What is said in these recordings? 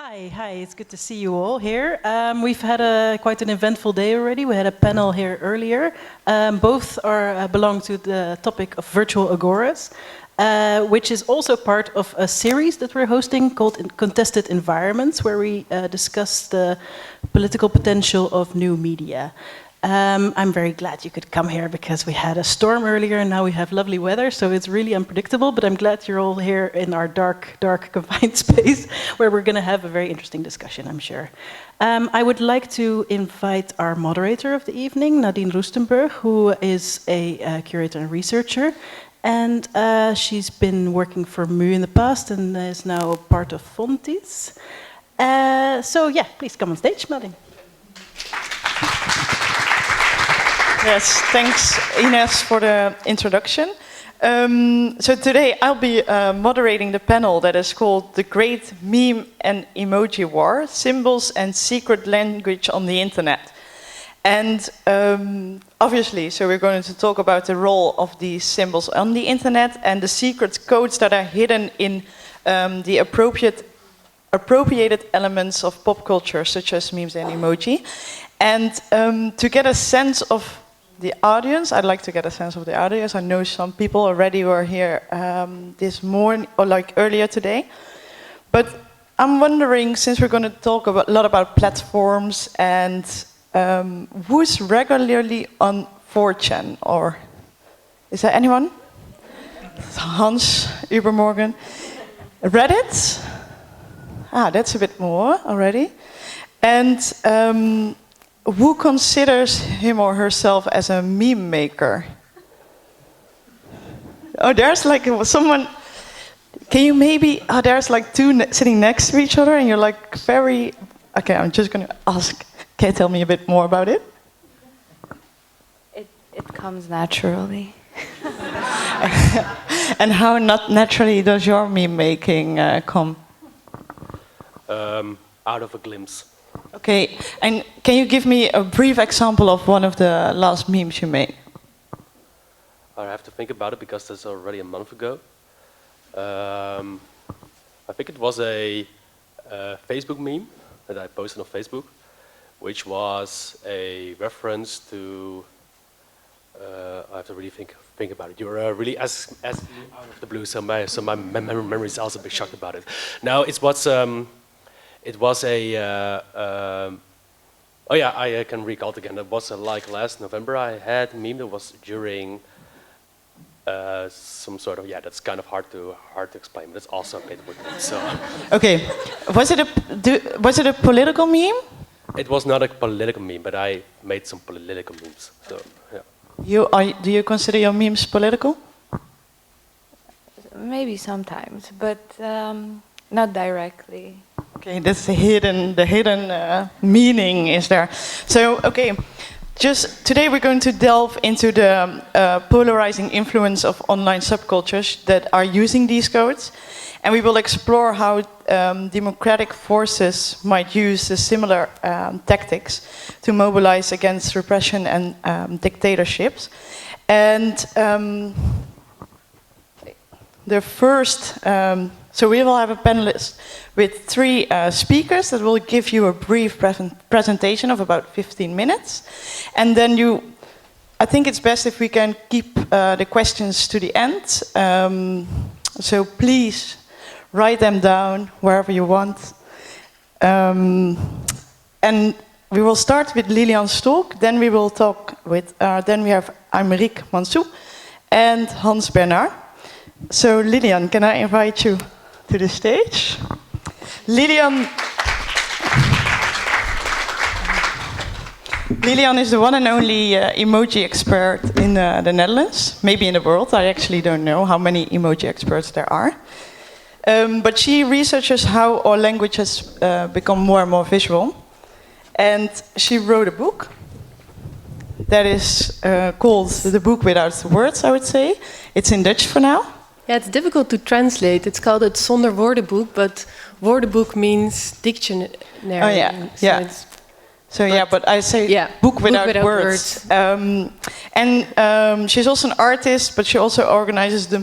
Hi, it's good to see you all here. We've had quite an eventful day already. We had a panel here earlier. Both belong to the topic of virtual agoras, which is also part of a series that we're hosting called Contested Environments, where we discuss the political potential of new media. I'm very glad you could come here because we had a storm earlier and now we have lovely weather, so it's really unpredictable, but I'm glad you're all here in our dark confined space where we're going to have a very interesting discussion, I'm sure. I would like to invite our moderator of the evening, Nadine Roestenburg, who is a curator and researcher, and she's been working for MU in the past and is now part of Fontis. So yeah, please come on stage, Nadine. Yes, thanks Ines for the introduction. So today I'll be moderating the panel that is called The Great Meme and Emoji War, Symbols and Secret Language on the Internet. And obviously, so we're going to talk about the role of these symbols on the Internet and the secret codes that are hidden in the appropriated elements of pop culture, such as memes and emoji. And to get a sense of the audience, I'd like to get a sense of the audience. I know some people already were here this morning, or like earlier today. But I'm wondering, since we're going to talk a lot about platforms and who's regularly on 4chan, or is there anyone? Hans, UBERMORGEN. Reddit? Ah, that's a bit more already. And who considers him or herself as a meme maker? Oh, there's like someone. Can you maybe? Oh, there's like two sitting next to each other, and you're like very. Okay, I'm just going to ask. Can you tell me a bit more about it? It comes naturally. And how not naturally does your meme making come? Out of a glimpse. Okay, and can you give me a brief example of one of the last memes you made? I have to think about it because that's already a month ago. I think it was a Facebook meme that I posted on Facebook, which was a reference to. I have to really think about it. You're really asking me out of the blue, so my memory is also a bit shocked about it. Now it was a. Oh yeah, I can recall it again. It was like last November. I had a meme that was during some sort of that's kind of hard to explain, but it's also a bit weird. So. Okay, was it a political meme? It was not a political meme, but I made some political memes. So yeah. Do you consider your memes political? Maybe sometimes, but not directly. Okay, that's the hidden meaning is there. So, okay, just today we're going to delve into the polarizing influence of online subcultures that are using these codes, and we will explore how democratic forces might use the similar tactics to mobilize against repression and dictatorships. And the first. So we will have a panelist with three speakers that will give you a brief presentation of about 15 minutes. And then I think it's best if we can keep the questions to the end. So please write them down wherever you want. And we will start with Lilian Stolk, then we will talk with, then we have Aymeric Mansoux and Hans Bernhard. So Lilian, can I invite you to the stage? Lilian is the one and only emoji expert in the Netherlands, maybe in the world. I actually don't know how many emoji experts there are. But she researches how our language has become more and more visual. And she wrote a book that is called The Book Without Words, I would say. It's in Dutch for now. Yeah, it's difficult to translate. It's called het zonder woordenboek, but woordenboek means dictionary. Oh yeah, so yeah. But I say book without words. And she's also an artist, but she also organizes the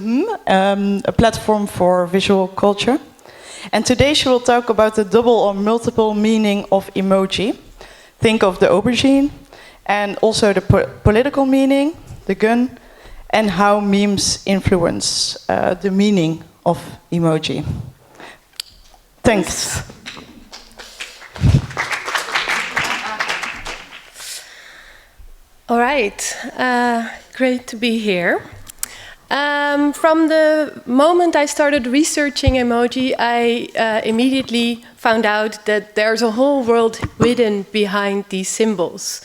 a platform for visual culture. And today she will talk about the double or multiple meaning of emoji. Think of the aubergine, and also the political meaning, the gun, and how memes influence the meaning of emoji. Thanks. All right, great to be here. From the moment I started researching emoji, I immediately found out that there's a whole world hidden behind these symbols.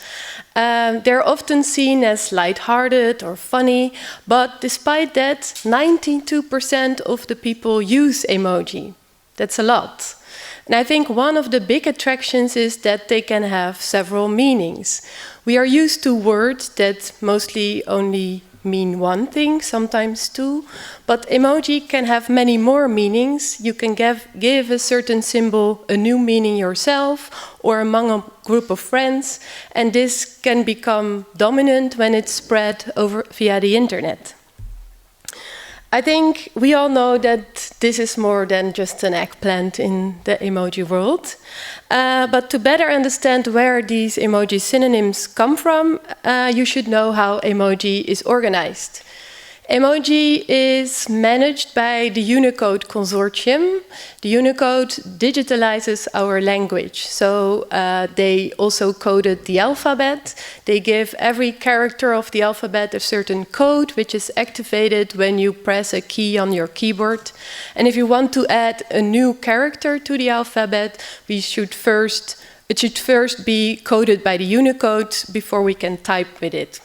They're often seen as lighthearted or funny, but despite that, 92% of the people use emoji. That's a lot. And I think one of the big attractions is that they can have several meanings. We are used to words that mostly only mean one thing, sometimes two, but emoji can have many more meanings. You can give a certain symbol a new meaning yourself or among a group of friends, and this can become dominant when it's spread over via the internet. I think we all know that this is more than just an eggplant in the emoji world. But to better understand where these emoji synonyms come from, you should know how emoji is organized. Emoji is managed by the Unicode Consortium. The Unicode digitalizes our language. So they also coded the alphabet. They give every character of the alphabet a certain code, which is activated when you press a key on your keyboard. And if you want to add a new character to the alphabet, it should first be coded by the Unicode before we can type with it.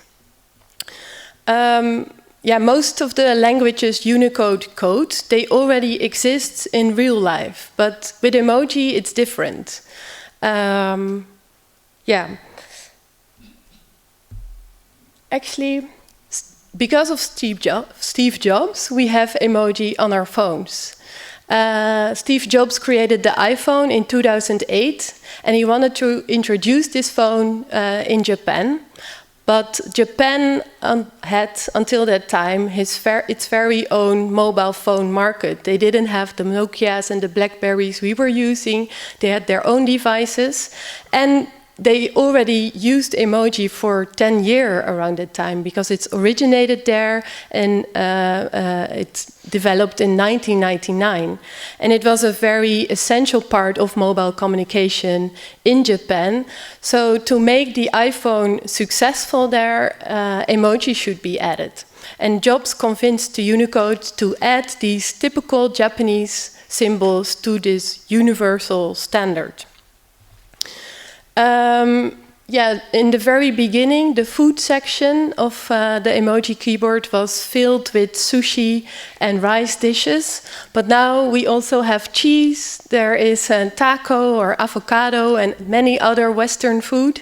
Yeah, most of the languages Unicode code, they already exist in real life, but with emoji it's different. Yeah. Actually, because of Steve Jobs, we have emoji on our phones. Steve Jobs created the iPhone in 2008, and he wanted to introduce this phone in Japan. But Japan had, until that time, its very own mobile phone market. They didn't have the Nokias and the Blackberries we were using. They had their own devices. And they already used emoji for 10 years around that time because it's originated there and it developed in 1999. And it was a very essential part of mobile communication in Japan. So to make the iPhone successful there, emoji should be added. And Jobs convinced the Unicode to add these typical Japanese symbols to this universal standard. Yeah, in the very beginning, the food section of the emoji keyboard was filled with sushi and rice dishes. But now we also have cheese, there is a taco or avocado and many other Western food.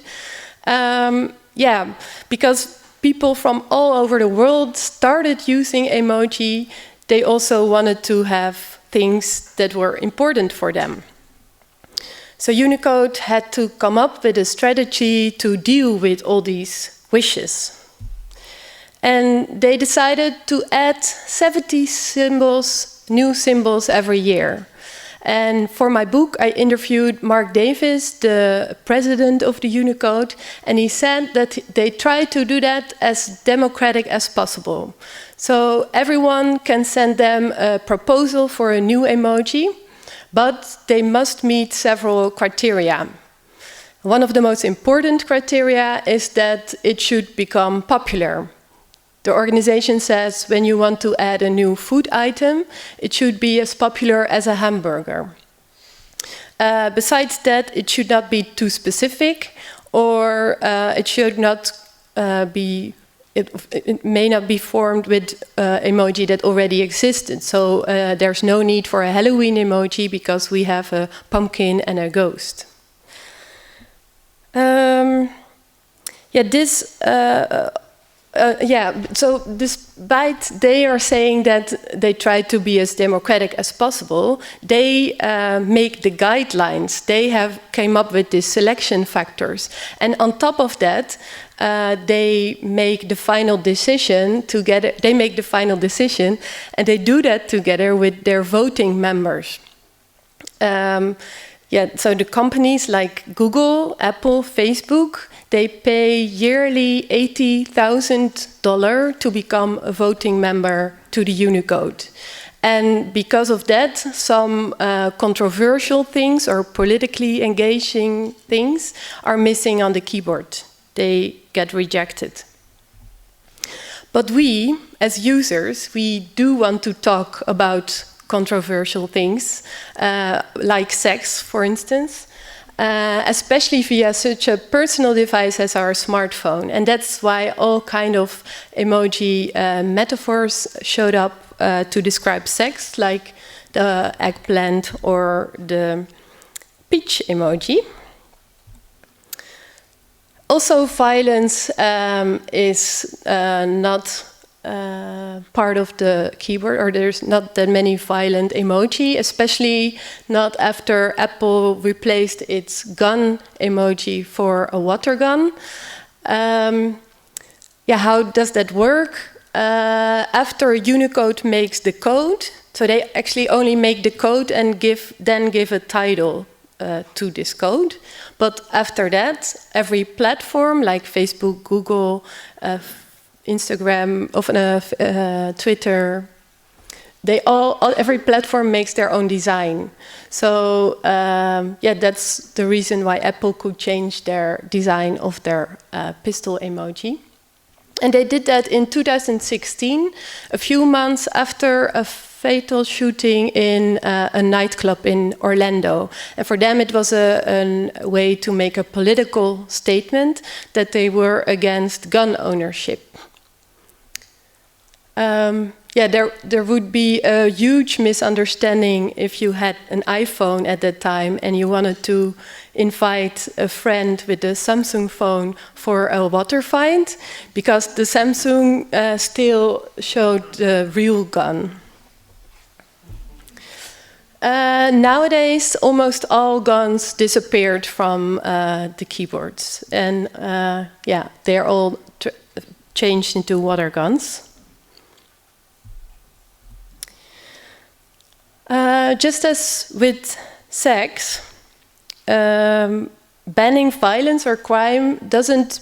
Yeah, because people from all over the world started using emoji, they also wanted to have things that were important for them. So Unicode had to come up with a strategy to deal with all these wishes. And they decided to add 70 symbols, new symbols every year. And for my book, I interviewed Mark Davis, the president of the Unicode, and he said that they tried to do that as democratic as possible. So everyone can send them a proposal for a new emoji, but they must meet several criteria. One of the most important criteria is that it should become popular. The organization says when you want to add a new food item, it should be as popular as a hamburger. Besides that, it should not be too specific, or it should not be. It may not be formed with emoji that already existed. So there's no need for a Halloween emoji because we have a pumpkin and a ghost. So despite they are saying that they try to be as democratic as possible, they make the guidelines. They came up with these selection factors. And on top of that, they make the final decision together. They make the final decision, and they do that together with their voting members. So the companies like Google, Apple, Facebook, they pay yearly $80,000 to become a voting member to the Unicode. And because of that, some controversial things or politically engaging things are missing on the keyboard. They get rejected. But we, as users, we do want to talk about controversial things, like sex, for instance, especially via such a personal device as our smartphone. And that's why all kind of emoji metaphors showed up to describe sex, like the eggplant or the peach emoji. Also, violence is not part of the keyboard, or there's not that many violent emoji, especially not after Apple replaced its gun emoji for a water gun. How does that work? After Unicode makes the code, so they actually only make the code and then give a title to this code. But after that, every platform like Facebook, Google, Instagram, Twitter, every platform makes their own design. So that's the reason why Apple could change their design of their pistol emoji. And they did that in 2016, a few months after a fatal shooting in a nightclub in Orlando. And for them it was a way to make a political statement that they were against gun ownership. There would be a huge misunderstanding if you had an iPhone at that time and you wanted to invite a friend with a Samsung phone for a water fight, because the Samsung still showed the real gun. Nowadays, almost all guns disappeared from the keyboards, and they're all changed into water guns. Just as with sex, banning violence or crime doesn't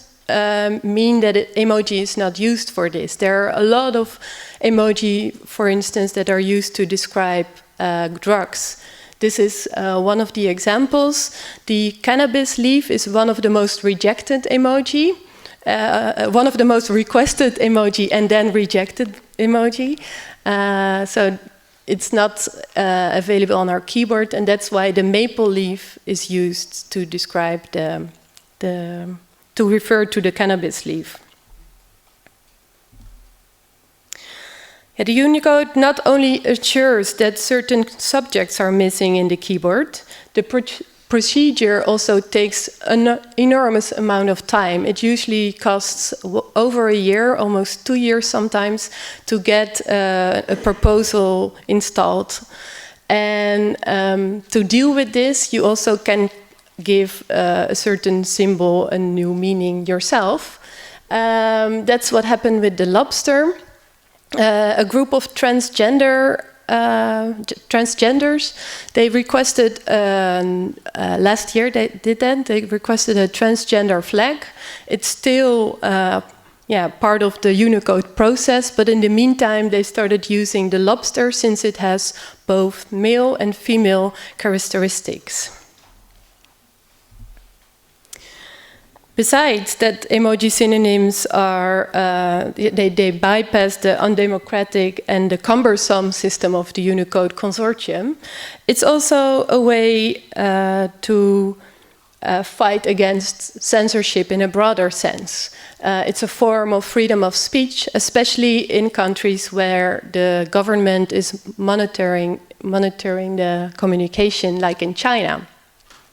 mean that emoji is not used for this. There are a lot of emoji, for instance, that are used to describe drugs. This is one of the examples. The cannabis leaf is one of the most rejected emoji, one of the most requested emoji and then rejected emoji. So it's not available on our keyboard, and that's why the maple leaf is used to describe to refer to the cannabis leaf. The Unicode not only assures that certain subjects are missing in the keyboard, the procedure also takes an enormous amount of time. It usually costs over a year, almost 2 years sometimes, to get a proposal installed. And to deal with this, you also can give a certain symbol a new meaning yourself. That's what happened with the lobster. A group of transgenders, they requested, last year they did that, they requested a transgender flag. It's still part of the Unicode process, but in the meantime they started using the lobster since it has both male and female characteristics. Besides that, emoji synonyms are, they bypass the undemocratic and the cumbersome system of the Unicode consortium. It's also a way to fight against censorship in a broader sense. It's a form of freedom of speech, especially in countries where the government is monitoring the communication, like in China.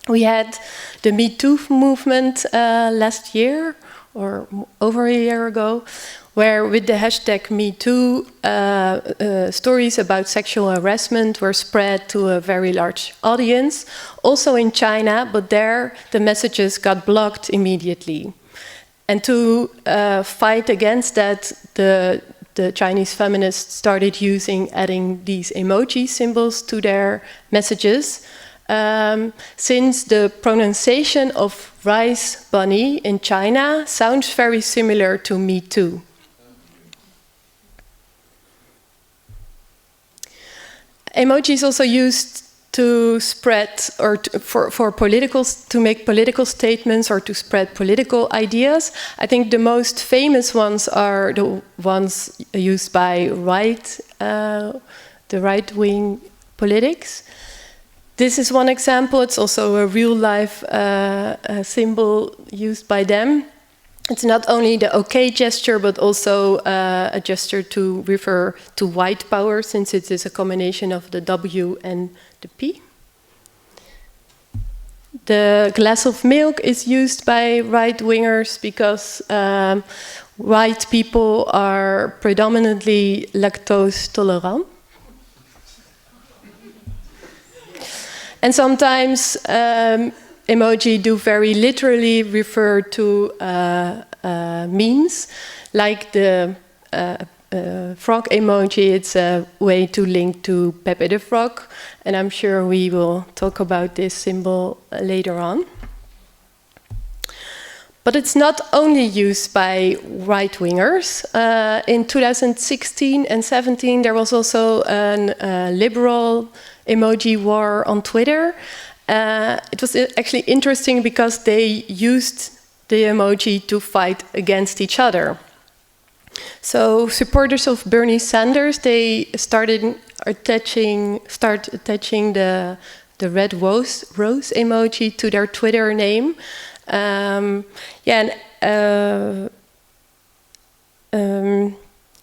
We had the Me Too movement last year, or over a year ago, where with the hashtag MeToo, stories about sexual harassment were spread to a very large audience, also in China, but there the messages got blocked immediately. And to fight against that, the Chinese feminists started adding these emoji symbols to their messages. since the pronunciation of rice bunny in China sounds very similar to me too. Emoji is also used to spread or to make political statements or to spread political ideas. I think the most famous ones are the ones used by the right-wing politics. This is one example. It's also a real-life symbol used by them. It's not only the OK gesture, but also a gesture to refer to white power, since it is a combination of the W and the P. The glass of milk is used by right-wingers because white people are predominantly lactose tolerant. And sometimes emoji do very literally refer to memes, like the frog emoji. It's a way to link to Pepe the Frog, and I'm sure we will talk about this symbol later on. But it's not only used by right-wingers. In 2016 and 17, there was also a liberal emoji war on Twitter. It was actually interesting because they used the emoji to fight against each other. So supporters of Bernie Sanders, they started attaching the red rose emoji to their Twitter name.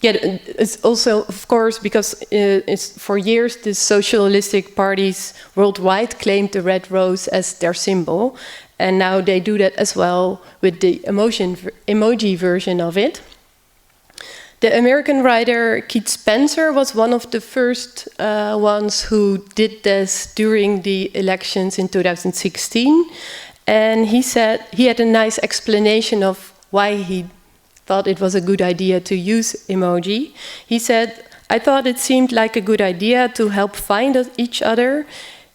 It's also, of course, because it's for years the socialistic parties worldwide claimed the red rose as their symbol, and now they do that as well with the emoji version of it. The American writer Keith Spencer was one of the first ones who did this during the elections in 2016, and he said he had a nice explanation of why he thought it was a good idea to use emoji. He said, "I thought it seemed like a good idea to help find each other.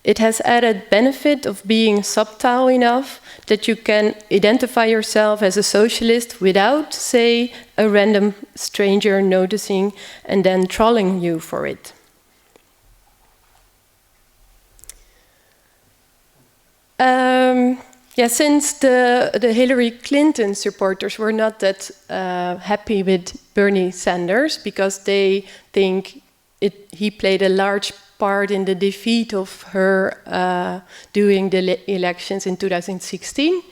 It has added benefit of being subtle enough that you can identify yourself as a socialist without, say, a random stranger noticing and then trolling you for it." Since the Hillary Clinton supporters were not that happy with Bernie Sanders because they think he played a large part in the defeat of her during the elections in 2016,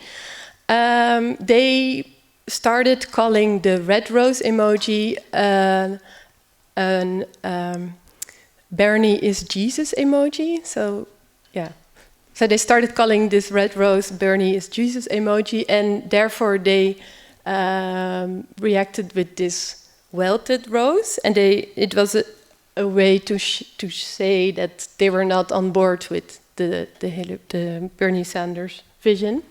they started calling the red rose emoji Bernie is Jesus emoji. So, yeah. So they started calling this red rose Bernie is Jesus emoji, and therefore they reacted with this welted rose, and it was a way to say that they were not on board with the Bernie Sanders vision.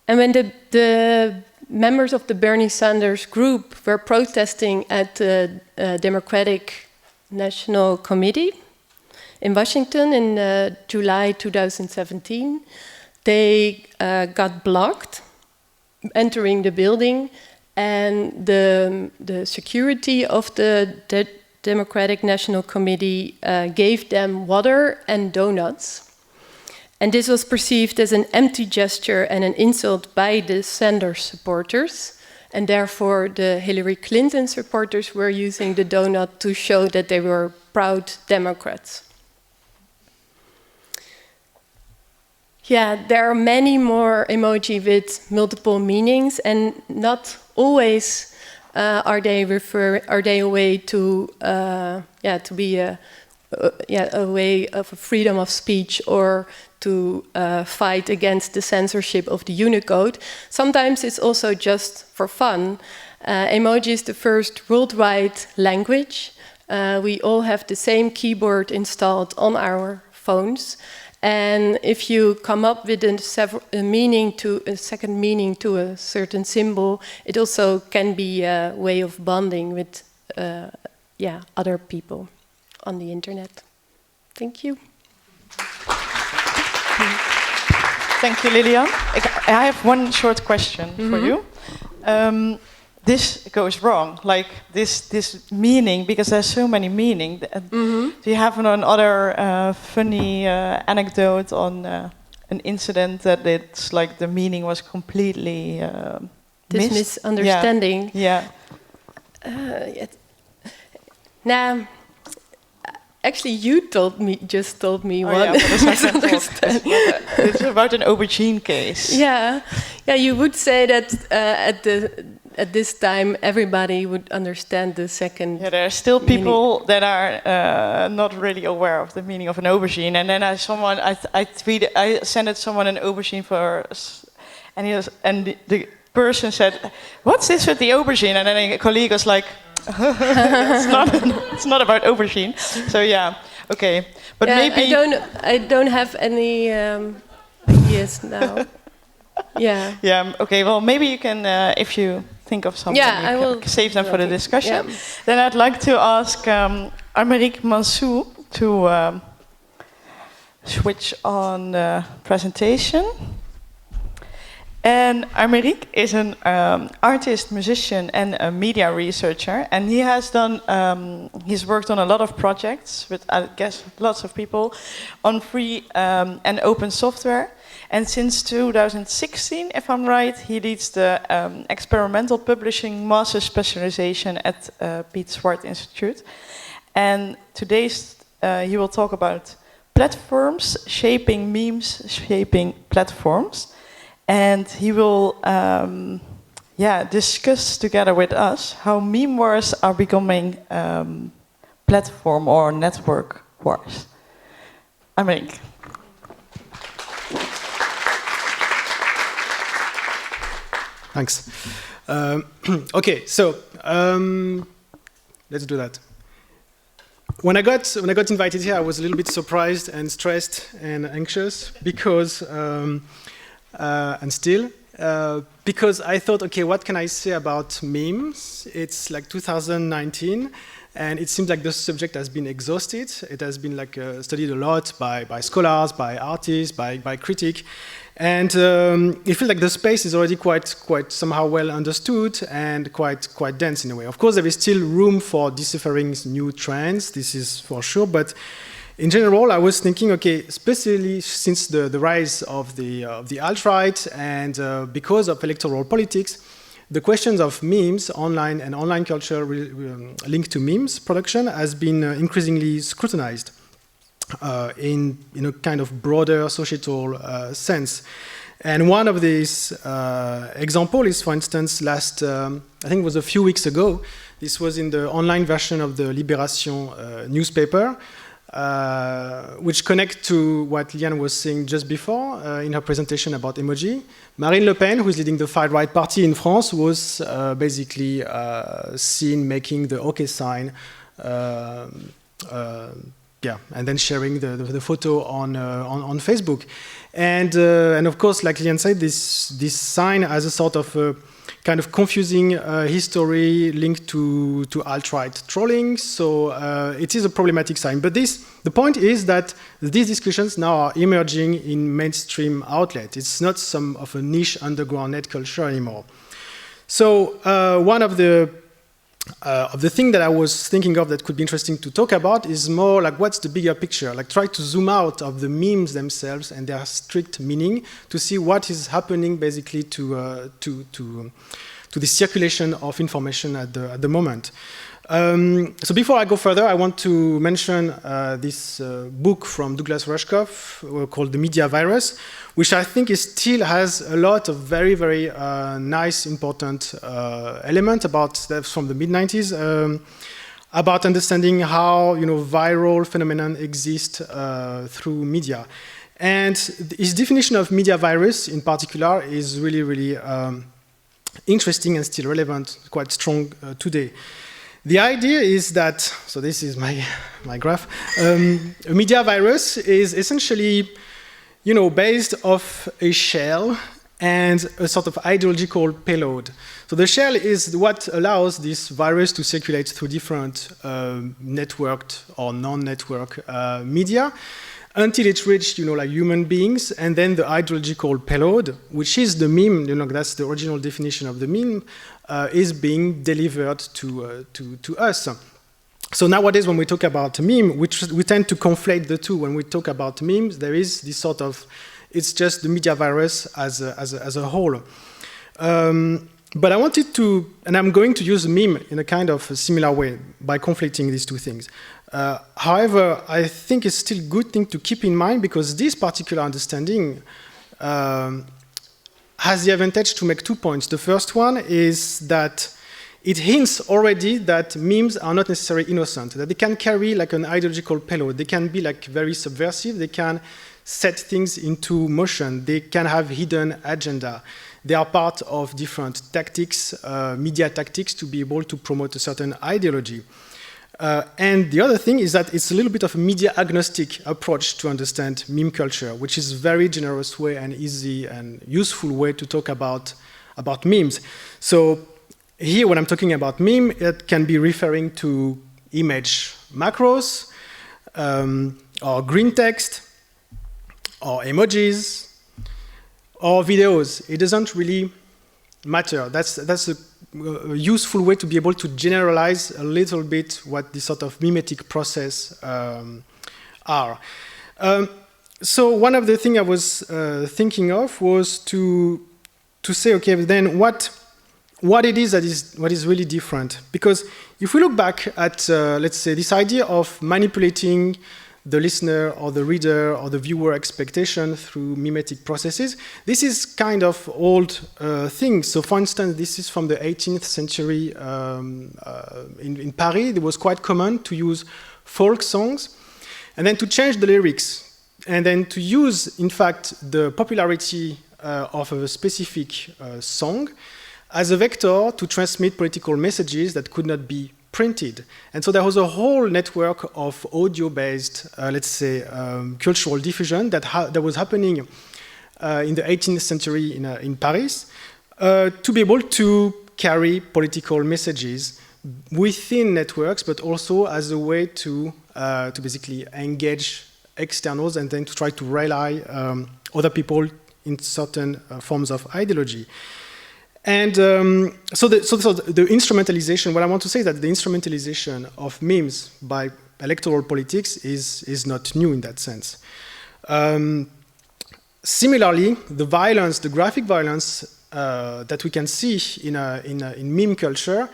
And when the members of the Bernie Sanders group were protesting at the Democratic National Committee in Washington in July 2017, they got blocked entering the building, and the security of the Democratic National Committee gave them water and donuts. And this was perceived as an empty gesture and an insult by the Sanders supporters, and therefore the Hillary Clinton supporters were using the donut to show that they were proud Democrats. Yeah, there are many more emoji with multiple meanings, and not always are they a way to be a way of freedom of speech or to fight against the censorship of the Unicode. Sometimes it's also just for fun. Emoji is the first worldwide language. We all have the same keyboard installed on our phones. And if you come up with a second meaning to a certain symbol, it also can be a way of bonding with other people on the internet. Thank you. Thank you, Lilian. I have one short question for you. This goes wrong, like this meaning, because there's so many meaning. Do you have another funny anecdote on an incident that it's like the meaning was completely This missed? misunderstanding. Yeah. Nah. Actually, you just told me Oh, one yeah, but that's not misunderstanding. It's about an aubergine case. Yeah, you would say that at this time everybody would understand the second. Yeah, there are still people that are not really aware of the meaning of an aubergine. And then I sent someone an aubergine and the person said, "What's this with the aubergine?" And then a colleague was like, it's not about aubergine. So yeah, okay, but maybe I don't have any ideas now. Yeah, okay. Well, maybe you can, if you think of something, I will save them for the discussion. Yeah. Then I'd like to ask Aymeric Mansoux to switch on the presentation. And Aymeric is an artist, musician, and a media researcher. And he has done, he's worked on a lot of projects with, I guess, lots of people on free and open software. And since 2016, if I'm right, he leads the experimental publishing master specialization at Piet Zwart Institute. And today he will talk about platforms, shaping memes, shaping platforms. And he will discuss together with us how meme wars are becoming platform or network wars. Aymeric. Thanks. Okay, so let's do that. When I got invited here, I was a little bit surprised and stressed and anxious because. Because I thought, okay, what can I say about memes? It's like 2019, and it seems like the subject has been exhausted. It has been like studied a lot by scholars, by artists, by critics, and it feels like the space is already quite somehow well understood and quite dense in a way. Of course, there is still room for deciphering new trends. This is for sure, but. In general, I was thinking, okay, especially since the rise of the alt-right and because of electoral politics, the questions of memes online and online culture linked to memes production has been increasingly scrutinized in a kind of broader societal sense. And one of these examples is, for instance, I think it was a few weeks ago, this was in the online version of the Libération newspaper, which connect to what Lilian was saying just before in her presentation about Emoji. Marine Le Pen, who is leading the far-right party in France, was basically seen making the OK sign, and then sharing the photo on Facebook. And of course, like Lilian said, this sign has a sort of kind of confusing history linked to alt-right trolling, so it is a problematic sign. But the point is that these discussions now are emerging in mainstream outlets. It's not some of a niche underground net culture anymore. So one of the thing that I was thinking of that could be interesting to talk about is more like what's the bigger picture, like try to zoom out of the memes themselves and their strict meaning to see what is happening basically to the circulation of information at the moment. So before I go further, I want to mention this book from Douglas Rushkoff called The Media Virus, which I think still has a lot of very, very nice, important elements from the mid-90s about understanding how viral phenomenon exist through media. And his definition of media virus in particular is really, really interesting and still relevant, quite strong today. The idea is that, so this is my graph, a media virus is essentially, based off a shell and a sort of ideological payload. So the shell is what allows this virus to circulate through different networked or non-network media until it reached, like human beings, and then the ideological payload, which is the meme, that's the original definition of the meme, is being delivered to us. So nowadays, when we talk about meme, we tend to conflate the two. When we talk about memes, there is this sort of, it's just the media virus as a whole. But I wanted to, and I'm going to use meme in a kind of a similar way by conflating these two things. However, I think it's still a good thing to keep in mind because this particular understanding has the advantage to make 2 points. The first one is that it hints already that memes are not necessarily innocent, that they can carry like an ideological payload. They can be like very subversive. They can set things into motion. They can have hidden agenda. They are part of different tactics, media tactics, to be able to promote a certain ideology. And the other thing is that it's a little bit of a media agnostic approach to understand meme culture, which is a very generous way and easy and useful way to talk about memes. So here, when I'm talking about meme, it can be referring to image macros, or green text, or emojis, or videos. It doesn't really matter. That's a useful way to be able to generalize a little bit what this sort of mimetic process are. So one of the things I was thinking of was to say, okay, then what it is what is really different. Because if we look back at, let's say, this idea of manipulating the listener or the reader or the viewer expectation through mimetic processes, this is kind of old thing. So for instance, this is from the 18th century in Paris. It was quite common to use folk songs and then to change the lyrics and then to use, in fact, the popularity of a specific song as a vector to transmit political messages that could not be printed. And so there was a whole network of audio-based, let's say, cultural diffusion that was happening in the 18th century in Paris to be able to carry political messages within networks, but also as a way to basically engage externals and then to try to rely other people in certain forms of ideology. And so the instrumentalization, what I want to say is that the instrumentalization of memes by electoral politics is not new in that sense. Similarly, the violence, the graphic violence that we can see in meme culture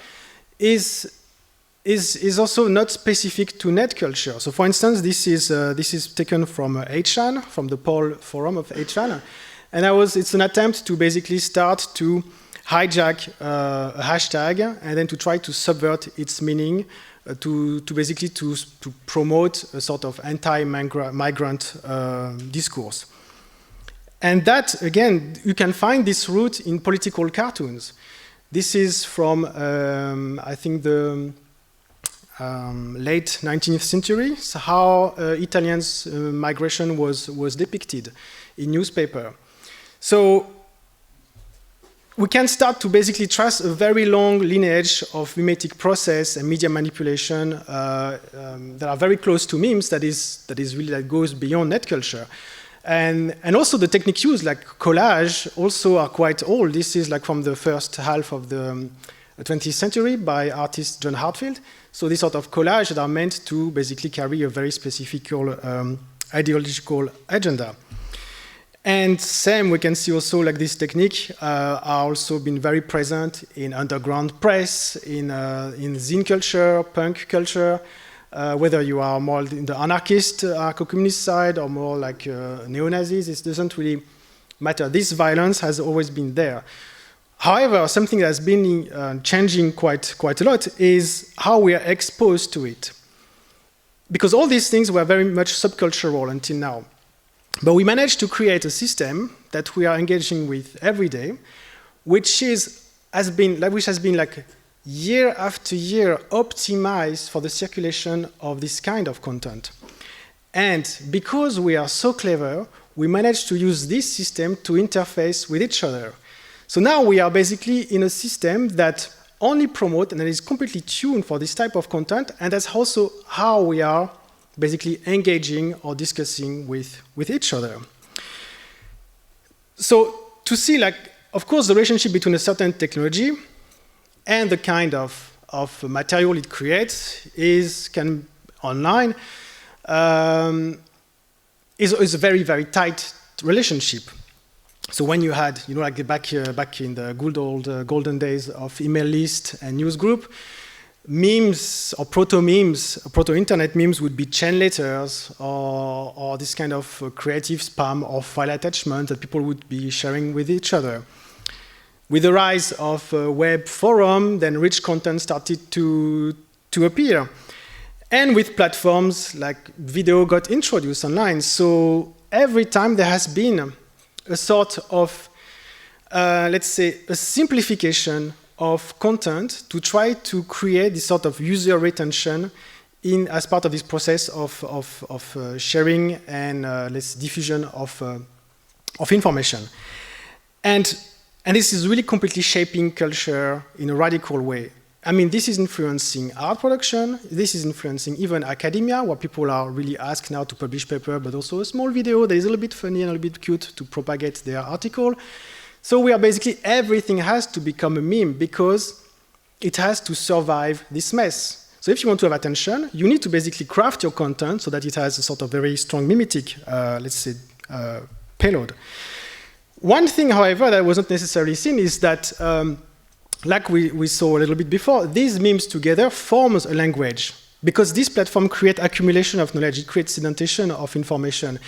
is also not specific to net culture. So for instance, this is taken from HN, from the poll forum of HN. And it's an attempt to basically start to hijack a hashtag and then to try to subvert its meaning to basically to promote a sort of anti-migrant discourse. And that, again, you can find this root in political cartoons. This is from, I think, the late 19th century, so how Italians' migration was depicted in newspaper. So we can start to basically trace a very long lineage of mimetic process and media manipulation that are very close to memes, that goes beyond net culture. And also the techniques used, like collage, also are quite old. This is like from the first half of the 20th century by artist John Hartfield. So these sort of collages that are meant to basically carry a very specific ideological agenda. And same, we can see also like this technique are also been very present in underground press, in zine culture, punk culture, whether you are more in the anarchist, anarcho-communist side or more like neo-Nazis, it doesn't really matter. This violence has always been there. However, something that's been changing quite a lot is how we are exposed to it. Because all these things were very much subcultural until now. But we managed to create a system that we are engaging with every day, which has been like year after year optimized for the circulation of this kind of content. And because we are so clever, we managed to use this system to interface with each other. So now we are basically in a system that only promotes and that is completely tuned for this type of content, and that's also how we are basically engaging or discussing with each other. So to see, like, of course, the relationship between a certain technology and the kind of material it creates can online is a very, very tight relationship. So when you had, you know, like back in the good old golden days of email list and newsgroup, memes or proto-memes, proto-internet memes would be chain letters or this kind of creative spam or file attachment that people would be sharing with each other. With the rise of web forum, then rich content started to appear. And with platforms like video got introduced online. So every time there has been a sort of, let's say, a simplification of content to try to create this sort of user retention as part of this process of sharing and diffusion of information. And this is really completely shaping culture in a radical way. I mean, this is influencing art production, this is influencing even academia, where people are really asked now to publish paper, but also a small video that is a little bit funny and a little bit cute to propagate their article. So we are basically, everything has to become a meme because it has to survive this mess. So if you want to have attention, you need to basically craft your content so that it has a sort of very strong mimetic, payload. One thing, however, that wasn't necessarily seen is that, like we saw a little bit before, these memes together forms a language because this platform creates accumulation of knowledge, it creates sedimentation of information.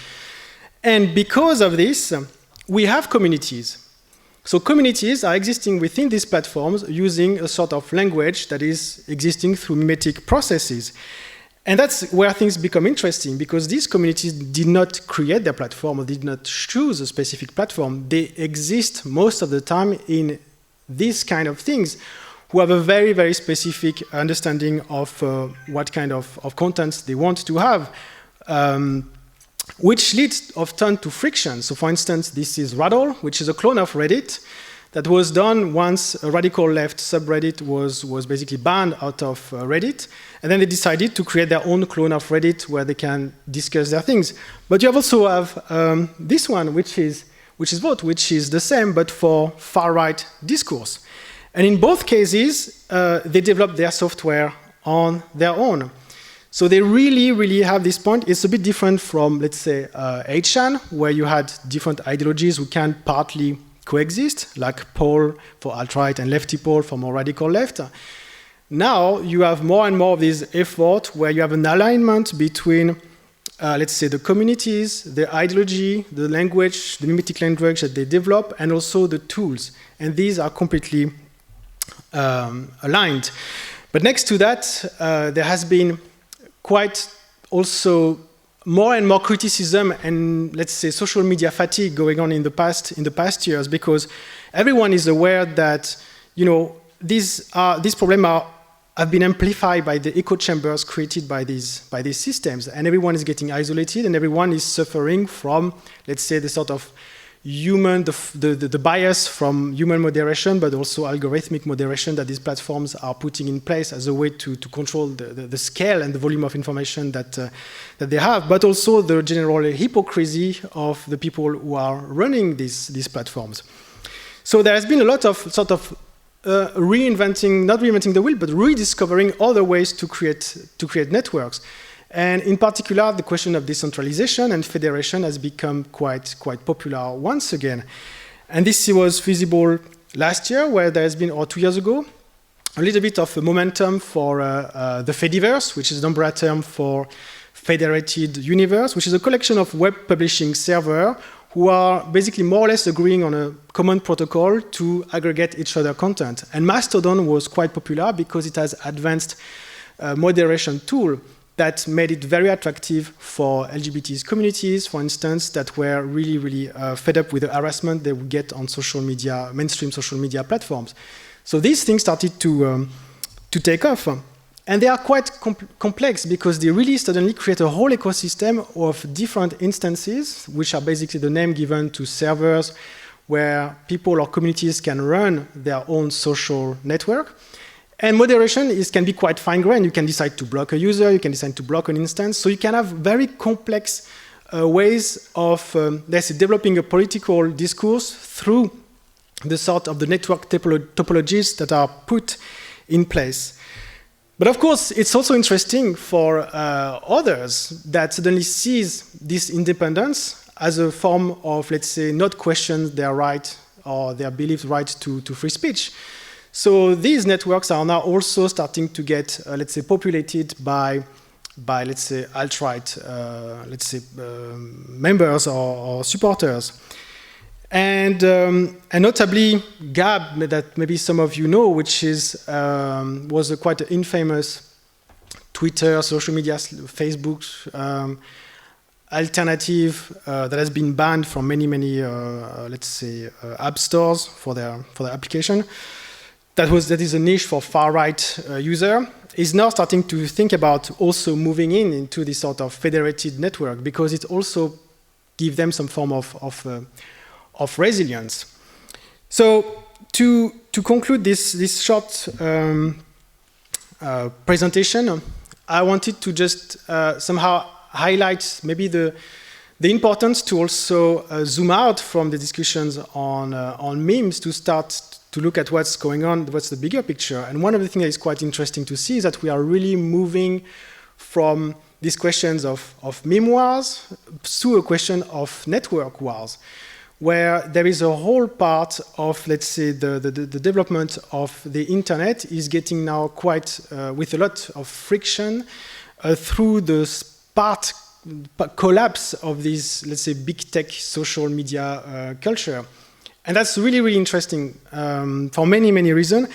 And because of this, we have communities. So communities are existing within these platforms using a sort of language that is existing through mimetic processes. And that's where things become interesting because these communities did not create their platform or did not choose a specific platform. They exist most of the time in these kind of things who have a very, very specific understanding of what kind of contents they want to have, which leads often to friction. So for instance, this is Raddle, which is a clone of Reddit that was done once a radical left subreddit was basically banned out of Reddit. And then they decided to create their own clone of Reddit where they can discuss their things. But you also have this one, which is Vote, which is the same, but for far-right discourse. And in both cases, they developed their software on their own. So they really, really have this point. It's a bit different from, let's say, 8chan, where you had different ideologies who can partly coexist, like Paul for alt-right and Lefty Paul for more radical left. Now you have more and more of this effort where you have an alignment between let's say the communities, the ideology, the language, the mimetic language that they develop, and also the tools. And these are completely aligned. But next to that, there has been quite also more and more criticism and, let's say, social media fatigue going on in the past years, because everyone is aware that, you know, these problems have been amplified by the echo chambers created by these systems, and everyone is getting isolated, and everyone is suffering from, let's say, the sort of the bias from human moderation, but also algorithmic moderation that these platforms are putting in place as a way to control the scale and the volume of information that they have, but also the general hypocrisy of the people who are running these platforms. So there has been a lot of sort of not reinventing the wheel, but rediscovering other ways to create networks. And in particular, the question of decentralization and federation has become quite popular once again. And this was feasible last year, where there has been, or 2 years ago, a little bit of a momentum for the Fediverse, which is an umbrella term for Federated Universe, which is a collection of web publishing servers who are basically more or less agreeing on a common protocol to aggregate each other's content. And Mastodon was quite popular because it has advanced moderation tool that made it very attractive for LGBT communities, for instance, that were really, really fed up with the harassment they would get on social media, mainstream social media platforms. So these things started to take off. And they are quite complex because they really suddenly create a whole ecosystem of different instances, which are basically the name given to servers where people or communities can run their own social network. And moderation can be quite fine-grained. You can decide to block a user, you can decide to block an instance. So you can have very complex ways of, let's say, developing a political discourse through the sort of the network topologies that are put in place. But of course, it's also interesting for others that suddenly sees this independence as a form of, let's say, not question their right or their believed right to free speech. So these networks are now also starting to get, let's say, populated by let's say, alt-right, members or supporters. And notably, Gab, that maybe some of you know, which was a quite infamous Twitter, social media, Facebook alternative that has been banned from many, let's say, app stores for their application. That is a niche for far-right user, is now starting to think about also moving into this sort of federated network because it also gives them some form of resilience. So to conclude this short presentation, I wanted to just somehow highlight maybe the importance to also zoom out from the discussions on memes to start to look at what's going on, what's the bigger picture. And one of the things that is quite interesting to see is that we are really moving from these questions of meme wars to a question of network wars, where there is a whole part of, let's say, the development of the internet is getting now quite, with a lot of friction through the collapse of this, let's say, big tech social media culture. And that's really, really interesting for many, many reasons.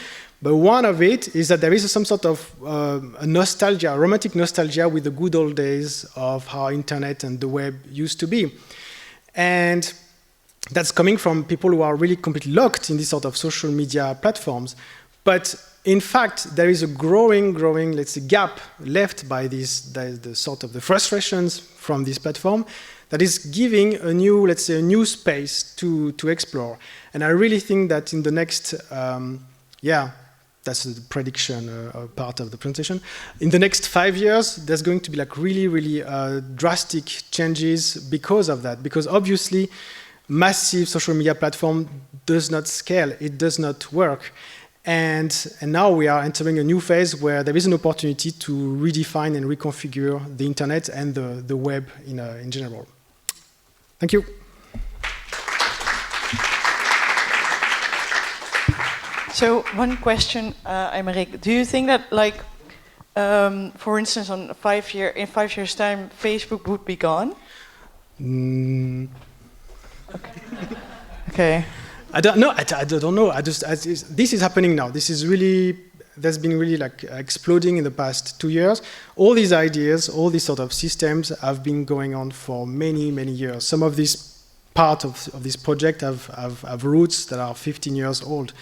But one of it is that there is some sort of a nostalgia, a romantic nostalgia with the good old days of how internet and the web used to be. And that's coming from people who are really completely locked in these sort of social media platforms. But in fact, there is a growing, let's say, gap left by the sort of the frustrations from this platform that is giving a new, let's say, a new space to explore. And I really think that in the next, that's the prediction part of the presentation. In the next 5 years, there's going to be like really drastic changes because of that. Because obviously, massive social media platform does not scale. It does not work. And now we are entering a new phase where there is an opportunity to redefine and reconfigure the internet and the web in general. Thank you. So one question, Aymeric, do you think that, like, for instance, in 5 years' time, Facebook would be gone? Okay. I don't know. I don't know. This is happening now. That's been really like exploding in the past 2 years. All these ideas, all these sort of systems have been going on for many, many years. Some of these part of this project have roots that are 15 years old.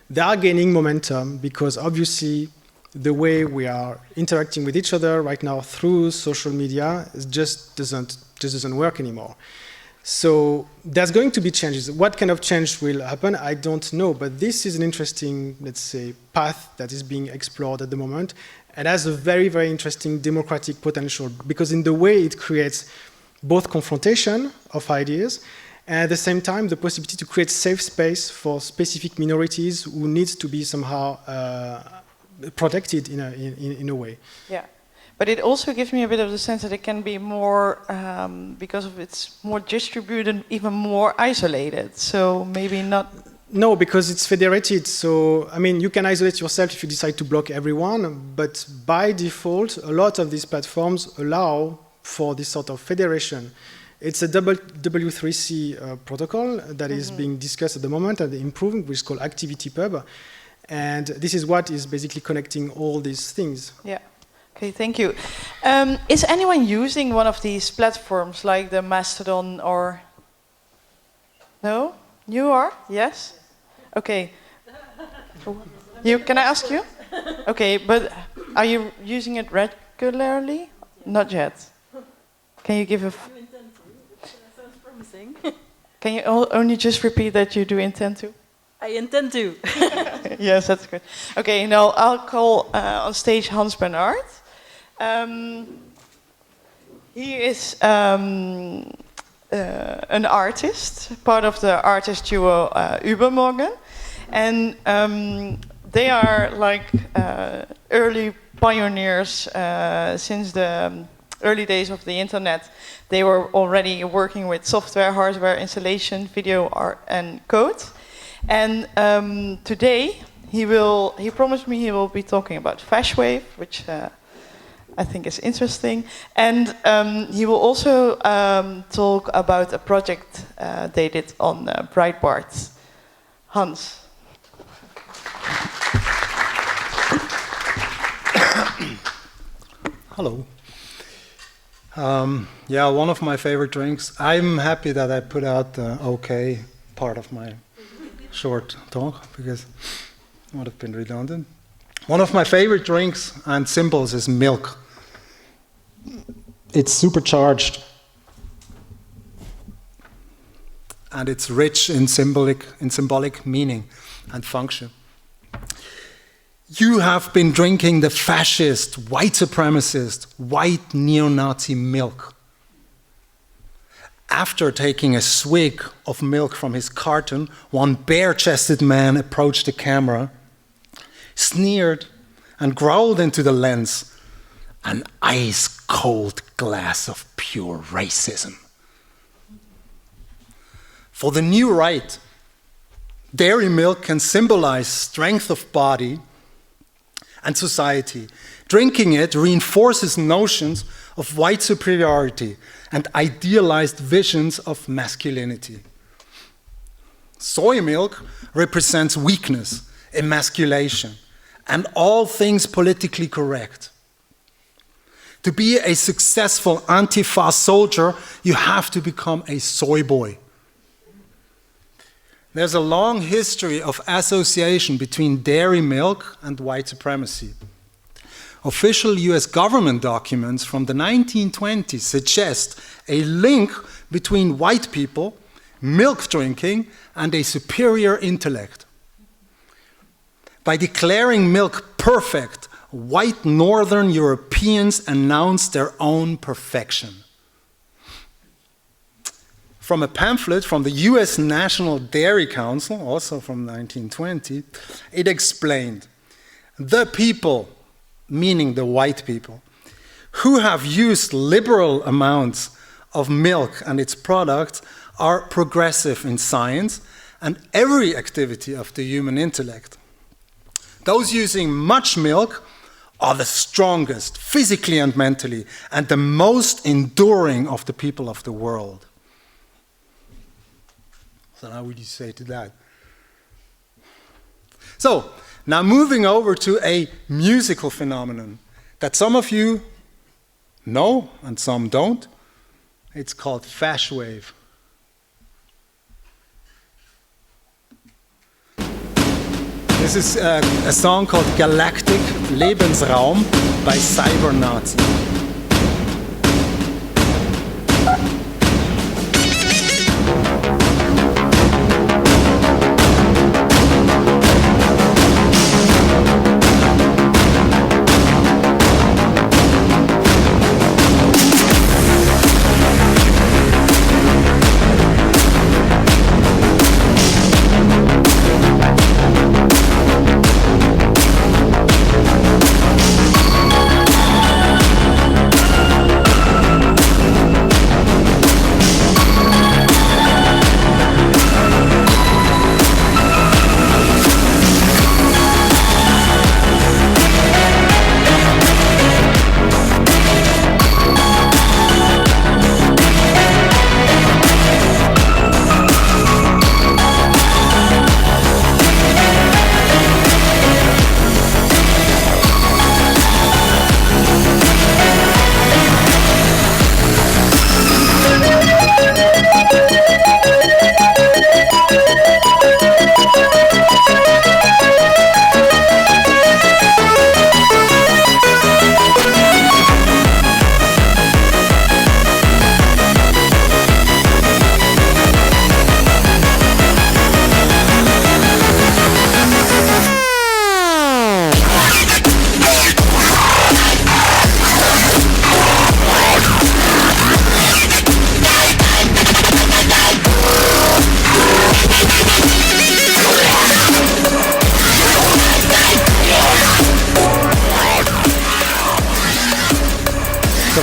They are gaining momentum because obviously the way we are interacting with each other right now through social media just doesn't work anymore. So there's going to be changes. What kind of change will happen, I don't know. But this is an interesting, let's say, path that is being explored at the moment and has a very, very interesting democratic potential because in the way it creates both confrontation of ideas and at the same time the possibility to create safe space for specific minorities who needs to be somehow protected in a way. Yeah. But it also gives me a bit of the sense that it can be more, because of it's more distributed, even more isolated. So maybe not. No, because it's federated. So, I mean, you can isolate yourself if you decide to block everyone. But by default, a lot of these platforms allow for this sort of federation. It's a W3C protocol that is being discussed at the moment and improving, which is called ActivityPub. And this is what is basically connecting all these things. Yeah. Okay, thank you. Is anyone using one of these platforms like the Mastodon or... No? You are? Yes? Okay. Can I ask you? Okay, but Are you using it regularly? Not yet. Can you give a... You intend to. It sounds promising. Can you only just repeat that you do intend to? I intend to. Yes, that's good. Okay, now I'll call on stage Hans Bernhard. He is an artist, part of the artist duo UBERMORGEN. And they are like early pioneers since the early days of the internet. They were already working with software, hardware, installation, video, art, and code. And today he promised me he will be talking about Fashwave, which I think is interesting. And he will also talk about a project they did on Breitbart. Hans. Hello. Yeah, one of my favorite drinks. I'm happy that I put out the okay part of my short talk because it would have been redundant. One of my favorite drinks and symbols is milk. It's supercharged and it's rich in symbolic meaning and function. You have been drinking the fascist, white supremacist, white neo-Nazi milk. After taking a swig of milk from his carton, one bare-chested man approached the camera, sneered, and growled into the lens, an ice-cold glass of pure racism. For the new right, dairy milk can symbolize strength of body and society. Drinking it reinforces notions of white superiority and idealized visions of masculinity. Soy milk represents weakness, emasculation, and all things politically correct. To be a successful Antifa soldier, you have to become a soy boy. There's a long history of association between dairy milk and white supremacy. Official US government documents from the 1920s suggest a link between white people, milk drinking, and a superior intellect. By declaring milk perfect, white Northern Europeans announced their own perfection. From a pamphlet from the US National Dairy Council, also from 1920, it explained, the people, meaning the white people, who have used liberal amounts of milk and its products are progressive in science and every activity of the human intellect. Those using much milk are the strongest, physically and mentally, and the most enduring of the people of the world. So now what do you say to that? So, now moving over to a musical phenomenon that some of you know and some don't. It's called Fashwave. This is a song called Galactic Lebensraum by Cybernazi.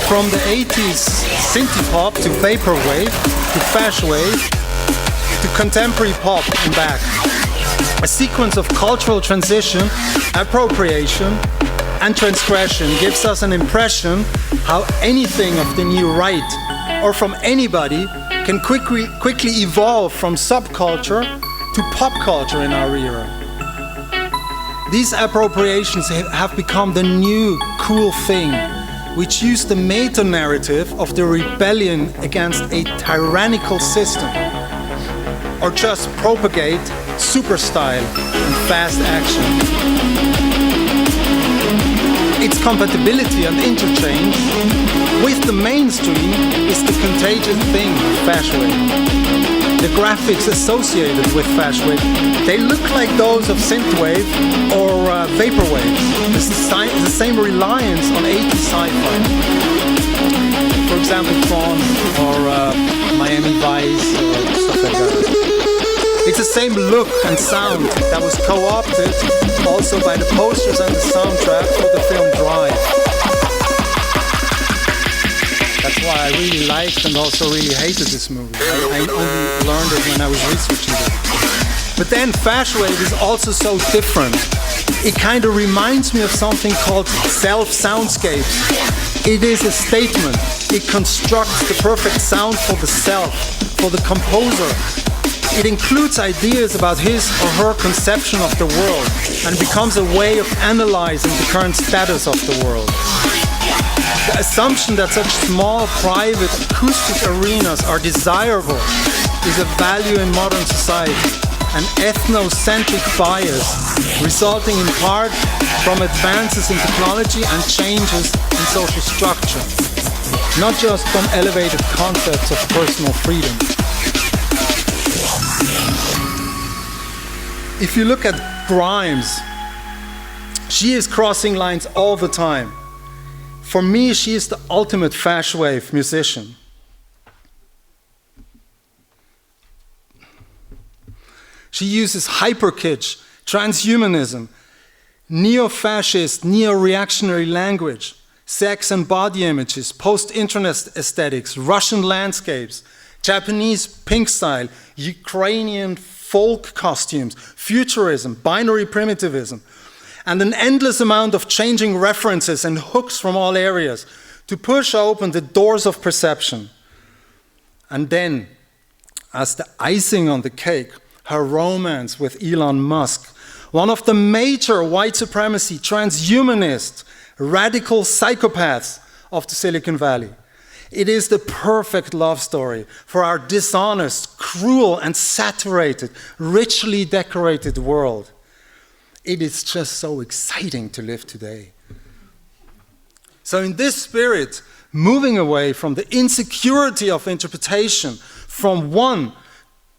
from the 80s synthie-pop to vaporwave to fashwave to contemporary pop and back. A sequence of cultural transition, appropriation, and transgression gives us an impression how anything of the new right or from anybody can quickly evolve from subculture to pop culture in our era. These appropriations have become the new cool thing, which use the meta-narrative of the rebellion against a tyrannical system, or just propagate super style and fast action. Its compatibility and interchange with the mainstream is the contagious thing of fashwave. The graphics associated with fashwave, they look like those of synthwave or vaporwave. The same reliance on 80s sci-fi. For example, Tron or Miami Vice or stuff like that. It's the same look and sound that was co-opted also by the posters and the soundtrack for the film Drive. That's why I really liked and also really hated this movie. I only learned it when I was researching it. But then Fashwave is also so different. It kind of reminds me of something called self-soundscapes. It is a statement. It constructs the perfect sound for the self, for the composer. It includes ideas about his or her conception of the world and becomes a way of analyzing the current status of the world. The assumption that such small, private, acoustic arenas are desirable is a value in modern society, an ethnocentric bias resulting in part from advances in technology and changes in social structure, not just from elevated concepts of personal freedom. If you look at Grimes, she is crossing lines all the time. For me, she is the ultimate fashwave musician. She uses hyperkitsch, transhumanism, neo-fascist, neo-reactionary language, sex and body images, post-internet aesthetics, Russian landscapes, Japanese pink style, Ukrainian folk costumes, futurism, binary primitivism, and an endless amount of changing references and hooks from all areas to push open the doors of perception. And then, as the icing on the cake, her romance with Elon Musk, one of the major white supremacy, transhumanist, radical psychopaths of the Silicon Valley. It is the perfect love story for our dishonest, cruel, and saturated, richly decorated world. It is just so exciting to live today. So in this spirit, moving away from the insecurity of interpretation from one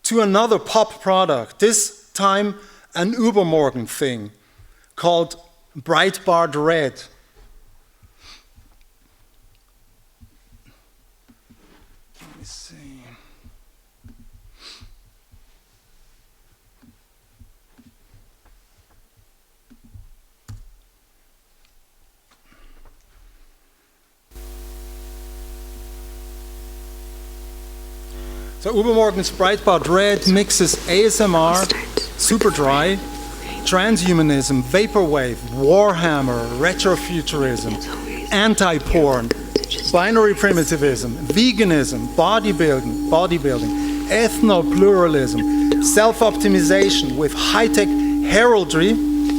to another pop product, this time an UBERMORGEN thing called Breitbart Red. Let me see. So UBERMORGEN's Breitbart Red mixes ASMR, super dry, transhumanism, vaporwave, warhammer, retrofuturism, anti-porn, binary primitivism, veganism, bodybuilding, ethno-pluralism, self-optimization with high-tech heraldry,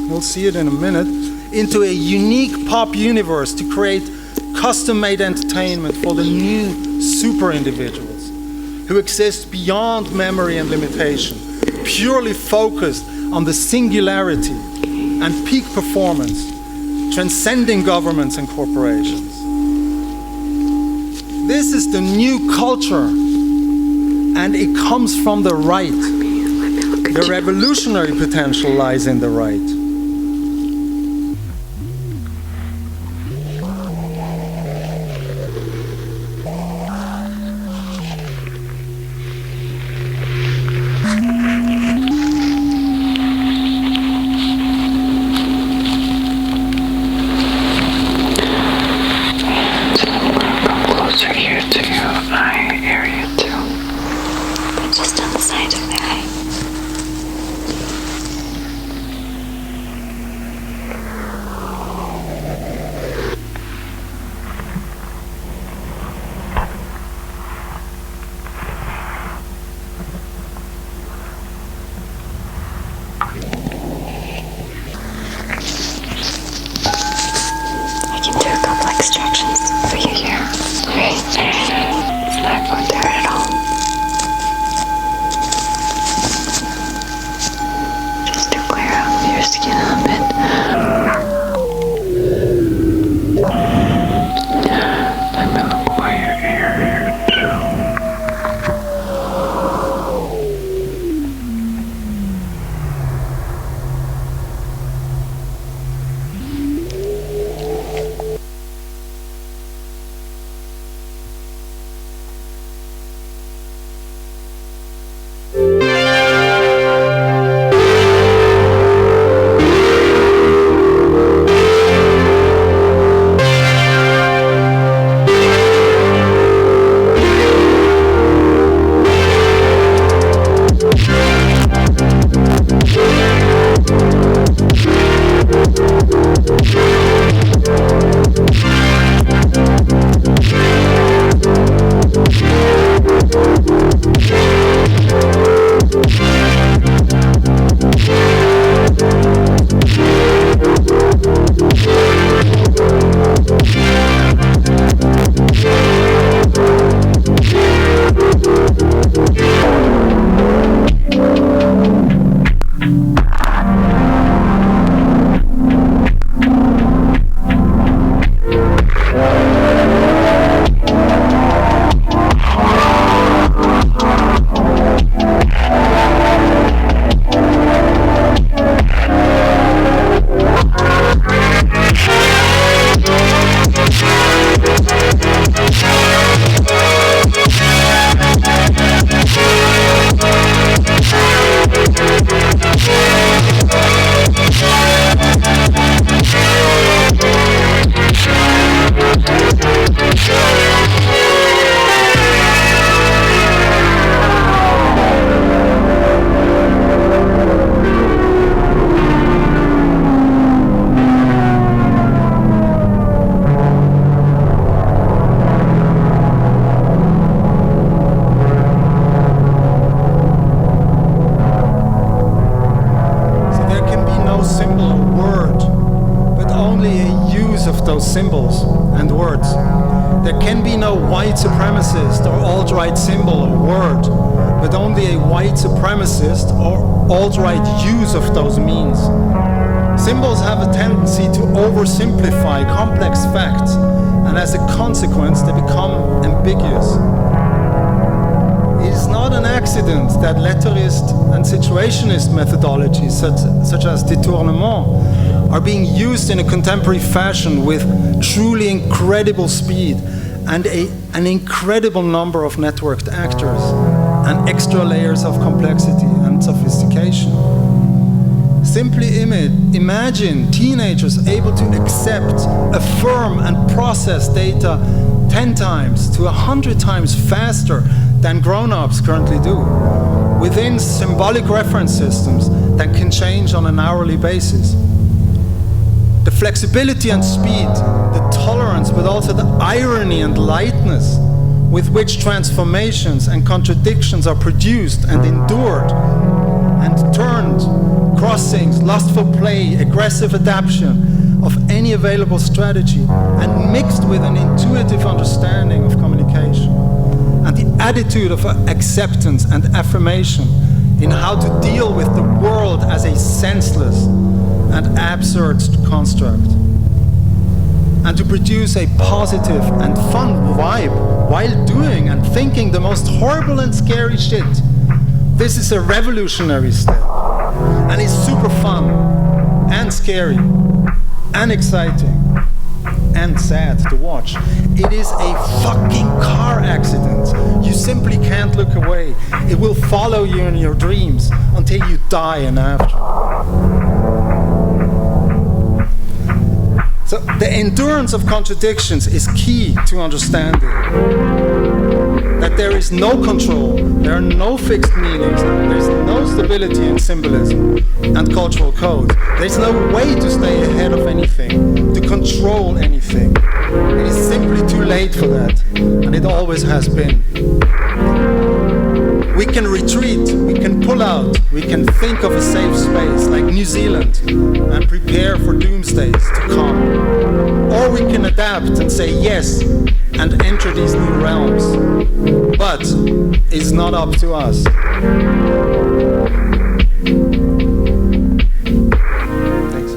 we'll see it in a minute, into a unique pop universe to create custom-made entertainment for the new super individuals who exist beyond memory and limitation, purely focused on the singularity and peak performance, transcending governments and corporations. This is the new culture, and it comes from the right. The revolutionary potential lies in the right. supremacist or alt-right symbol or word, but only a white supremacist or alt-right use of those means. Symbols have a tendency to oversimplify complex facts, and as a consequence, they become ambiguous. It is not an accident that letterist and situationist methodologies, such as détournement, are being used in a contemporary fashion with truly incredible speed and an incredible number of networked actors and extra layers of complexity and sophistication. Simply imagine teenagers able to accept, affirm, and process data 10 times to 100 times faster than grown-ups currently do, within symbolic reference systems that can change on an hourly basis. The flexibility and speed, the tolerance, but also the irony and lightness with which transformations and contradictions are produced and endured and turned, crossings, lustful play, aggressive adaptation of any available strategy, and mixed with an intuitive understanding of communication, and the attitude of acceptance and affirmation in how to deal with the world as a senseless and absurd construct, and to produce a positive and fun vibe while doing and thinking the most horrible and scary shit. This is a revolutionary step, and it's super fun and scary and exciting and sad to watch. It is a fucking car accident. You simply can't look away. It will follow you in your dreams until you die and after. So the endurance of contradictions is key to understanding that there is no control, there are no fixed meanings, there is no stability in symbolism and cultural code. There is no way to stay ahead of anything, to control anything. It is simply too late for that, and it always has been. We can retreat, we can pull out, we can think of a safe space like New Zealand and prepare for doomsdays to come. Or we can adapt and say yes and enter these new realms. But it's not up to us. Thanks.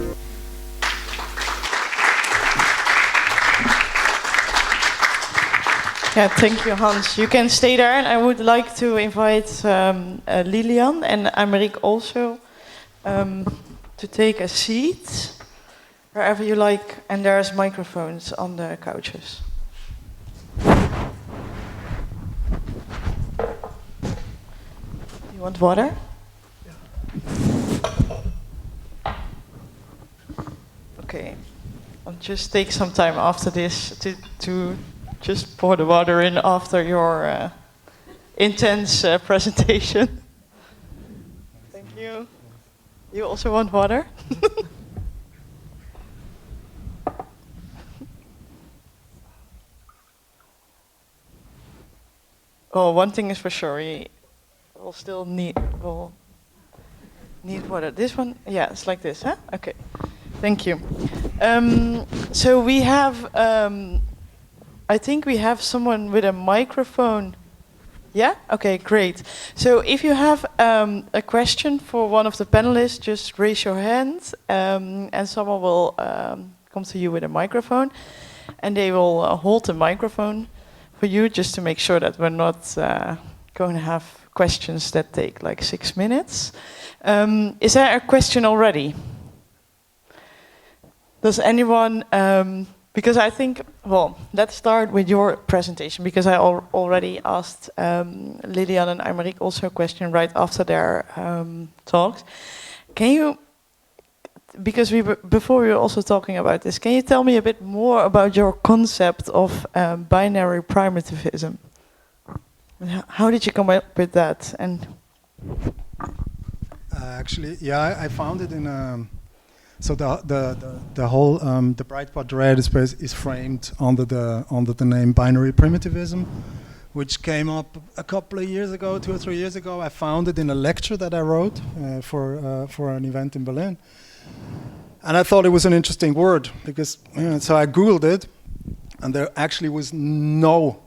Yeah, thank you, Hans. You can stay there, and I would like to invite Lilian and Aymeric also to take a seat wherever you like, and there's microphones on the couches. You want water? Yeah. Okay. I'll just take some time after this to just pour the water in after your intense presentation. Thank you. You also want water? Oh, one thing is for sure, we'll still need water. This one, yeah, it's like this, huh? Okay, thank you. So we have, I think we have someone with a microphone. Yeah? Okay, great. So if you have a question for one of the panelists, just raise your hand, and someone will come to you with a microphone, and they will hold the microphone for you, just to make sure that we're not going to have questions that take like 6 minutes. Is there a question already? Does anyone, because I think, well, let's start with your presentation, because I already asked Lilian and Aymeric also a question right after their talks. Can you, because before we were also talking about this, can you tell me a bit more about your concept of binary primitivism? How did you come up with that? And actually, yeah, I found it in. So the whole the Breitbart Red space is framed under the name binary primitivism, which came up a couple of years ago, 2 or 3 years ago. I found it in a lecture that I wrote for an event in Berlin. And I thought it was an interesting word because, so I Googled it, and there actually was no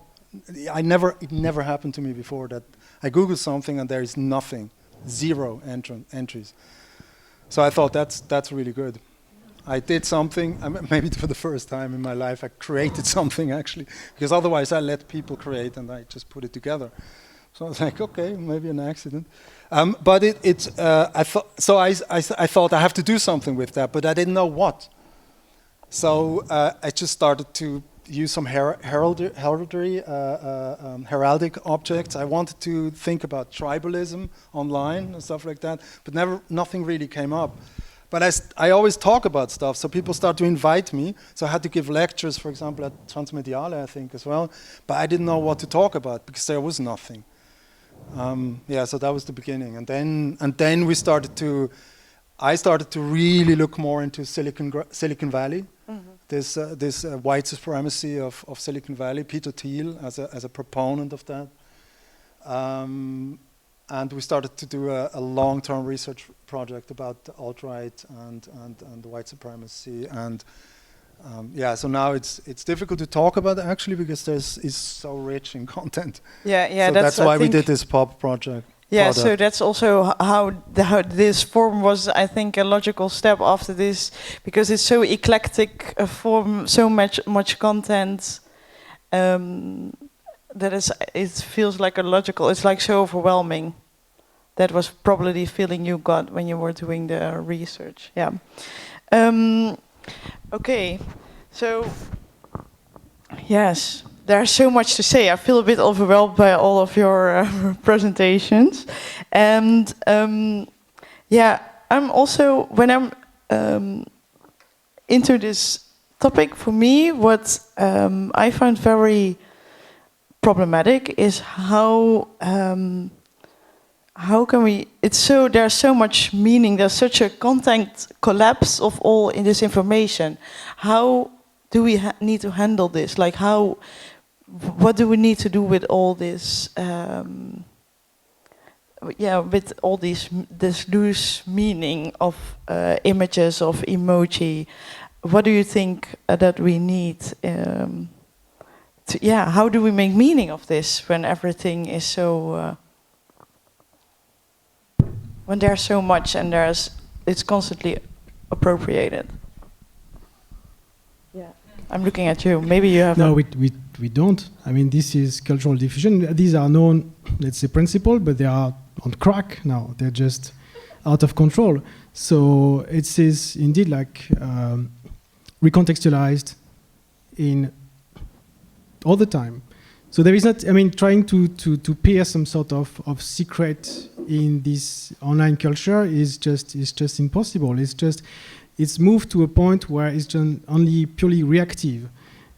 it never happened to me before that I Google something and there is nothing, zero entries. So I thought that's really good. I did something, maybe for the first time in my life, I created something actually, because otherwise I let people create and I just put it together. So I was like, okay, maybe an accident. But I thought I have to do something with that, but I didn't know what. So I just started to use some heraldic objects. I wanted to think about tribalism online and stuff like that, but nothing really came up. But I always talk about stuff, so people start to invite me. So I had to give lectures, for example, at Transmediale, I think, as well. But I didn't know what to talk about because there was nothing. So that was the beginning, and then I started to really look more into Silicon Valley. Mm-hmm. This white supremacy of Silicon Valley. Peter Thiel as a proponent of that, and we started to do a long-term research project about the alt-right and white supremacy and. So now it's difficult to talk about it actually because it's so rich in content. Yeah. So that's why we did this pop project. Yeah, so that's also how this form was, I think, a logical step after this, because it's so eclectic a form, so much content, that it feels like a logical. It's like so overwhelming. That was probably the feeling you got when you were doing the research. Yeah. Okay, so yes, there's so much to say. I feel a bit overwhelmed by all of your presentations, and I'm also when I'm into this topic. For me, what I find very problematic is how can we? There's so much meaning. There's such a content collapse of all in this information. How do we need to handle this? Like what do we need to do with all this? With all this loose meaning of images of emoji. What do you think that we need? How do we make meaning of this when everything is so? When there's so much and it's constantly appropriated. Yeah, I'm looking at you. Maybe you have. No, we don't. I mean, this is cultural diffusion. These are known, let's say, principle, but they are on crack now. They're just out of control. So it is indeed like recontextualized in all the time. So there is not, I mean, trying to pierce some sort of secret in this online culture is just impossible. It's moved to a point where it's just only purely reactive,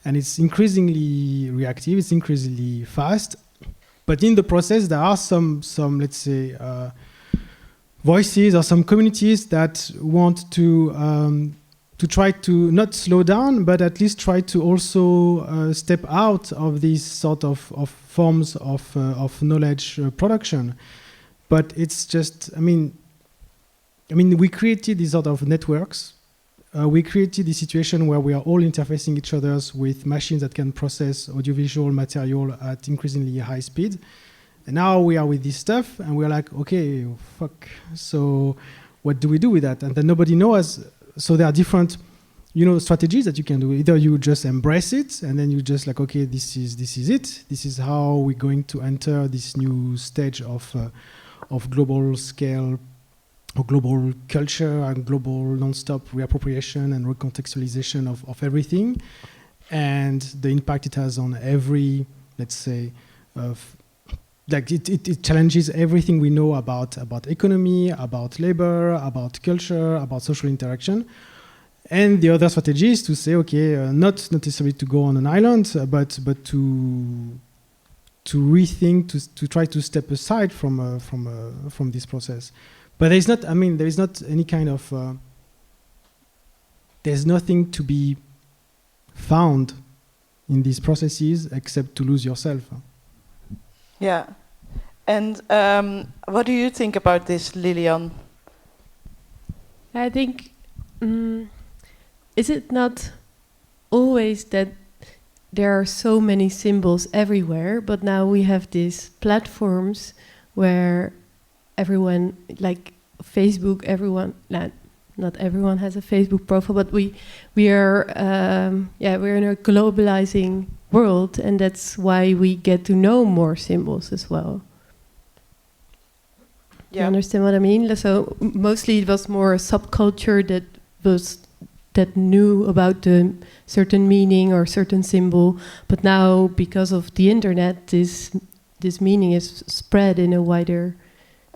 and it's increasingly reactive. It's increasingly fast, but in the process there are some let's say voices or some communities that want to try to not slow down, but at least try to also step out of these sort of forms of knowledge production. But it's just, I mean, we created these sort of networks. We created this situation where we are all interfacing each other with machines that can process audiovisual material at increasingly high speed. And now we are with this stuff, and we're like, okay, fuck. So what do we do with that? And then nobody knows. So there are different, strategies that you can do. Either you just embrace it, and then you just like, okay, this is it. This is how we're going to enter this new stage of global scale, or global culture, and global non-stop reappropriation and recontextualization of everything, and the impact it has on every, let's say, like it challenges everything we know about economy, about labor, about culture, about social interaction. And the other strategy is to say, okay, not necessarily to go on an island, but to rethink, to try to step aside from this process. But there is not any kind of there's nothing to be found in these processes except to lose yourself. Yeah. And what do you think about this, Lilian? I think, is it not always that there are so many symbols everywhere, but now we have these platforms where everyone, like Facebook, everyone, not everyone has a Facebook profile, but we are we're in a globalizing world, and that's why we get to know more symbols as well. Yeah. You understand what I mean? So mostly it was more a subculture that knew about the certain meaning or certain symbol, but now because of the internet, this meaning is spread in a wider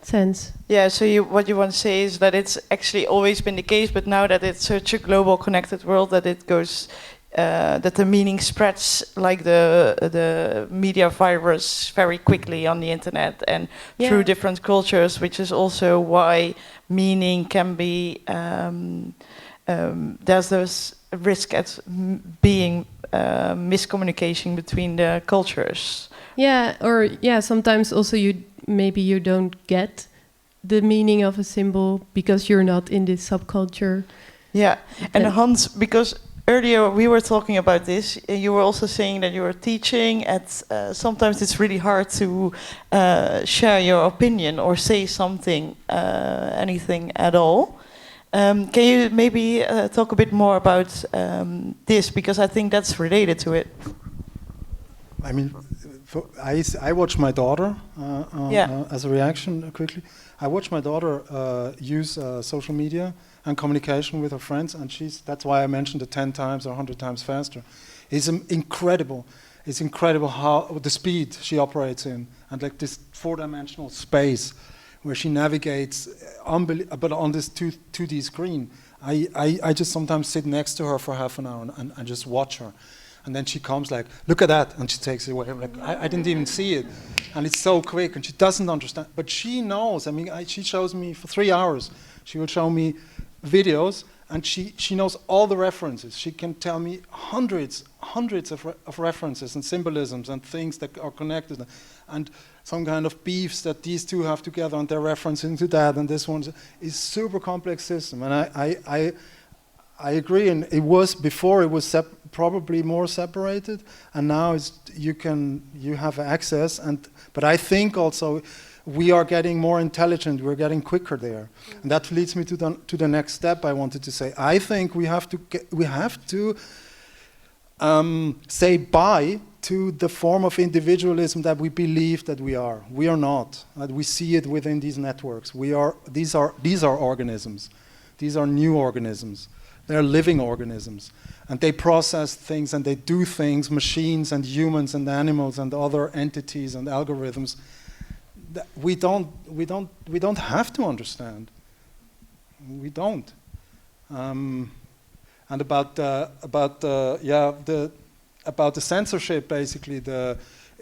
sense. Yeah, so what you want to say is that it's actually always been the case, but now that it's such a global connected world, that it goes, that the meaning spreads like the media virus very quickly on the internet and through different cultures, which is also why meaning can be, there's this risk at being miscommunication between the cultures. Yeah, or sometimes also maybe you don't get the meaning of a symbol because you're not in this subculture. Yeah, and Hans, because earlier we were talking about this, you were also saying that you were teaching, sometimes it's really hard to share your opinion or say something, anything at all. Can you maybe talk a bit more about this, because I think that's related to it. I mean, I watched my daughter, as a reaction quickly, I watched my daughter use social media and communication with her friends, and that's why I mentioned it 10 times or 100 times faster. It's incredible. It's incredible how the speed she operates in, and like this 4-dimensional space where she navigates, but on this 2D screen. I just sometimes sit next to her for half an hour and just watch her. And then she comes like, look at that, and she takes it away. I'm like, I didn't even see it. And it's so quick, and she doesn't understand. But she knows. I mean, she shows me for 3 hours. She will show me videos, and she knows all the references. She can tell me hundreds of references and symbolisms and things that are connected, and some kind of beefs that these two have together, and they're referencing to that, and this one is super complex system. And I agree, and it was before, it was probably more separated, and now you have access. But I think also we are getting more intelligent. We're getting quicker there, and that leads me to the next step. I wanted to say, I think we have to say bye to the form of individualism that we believe that we are. We are not. We see it within these networks. These are organisms. These are new organisms. They're living organisms, and they process things and they do things, machines and humans and animals and other entities and algorithms that we don't have to understand. We don't. And about the censorship, basically,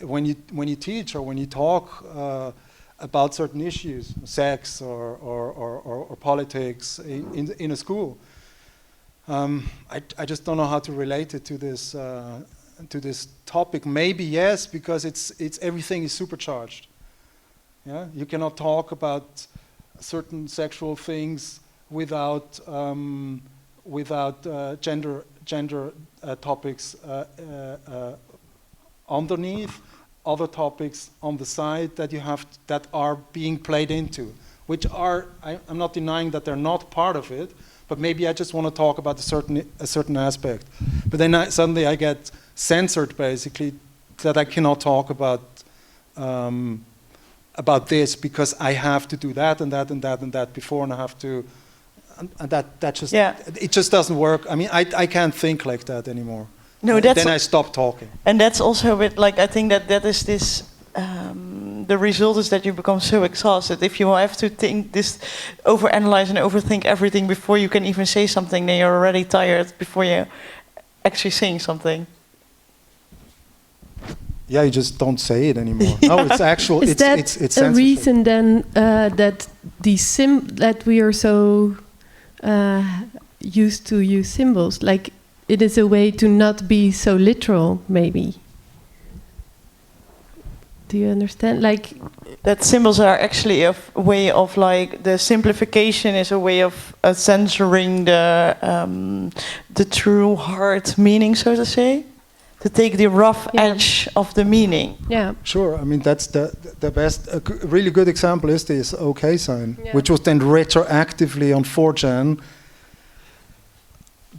when you teach or when you talk about certain issues, sex or politics in a school. I just don't know how to relate it to this topic. Maybe yes, because it's everything is supercharged. Yeah, you cannot talk about certain sexual things without gender topics underneath, other topics on the side that are being played into, which are I'm not denying that they're not part of it. But maybe I just want to talk about a certain aspect. But then suddenly I get censored, basically, that I cannot talk about this because I have to do that and that and that and that before, and I have to, and that just it just doesn't work. I mean, I can't think like that anymore. No, then I stop talking. And that's also a bit like, I think that is this. The result is that you become so exhausted. If you have to think this, overanalyze and overthink everything before you can even say something, then you're already tired before you're actually saying something. Yeah, you just don't say it anymore. No, it's actual. Is it's a reason then that that we are so used to use symbols? Like it is a way to not be so literal, maybe. Do you understand? Like that symbols are actually a way of, like, the simplification is a way of censoring the true heart meaning, so to say. to take the rough edge of the meaning. Yeah. Sure, I mean, that's the best, a really good example is this OK sign, Yeah. which was then retroactively on 4chan.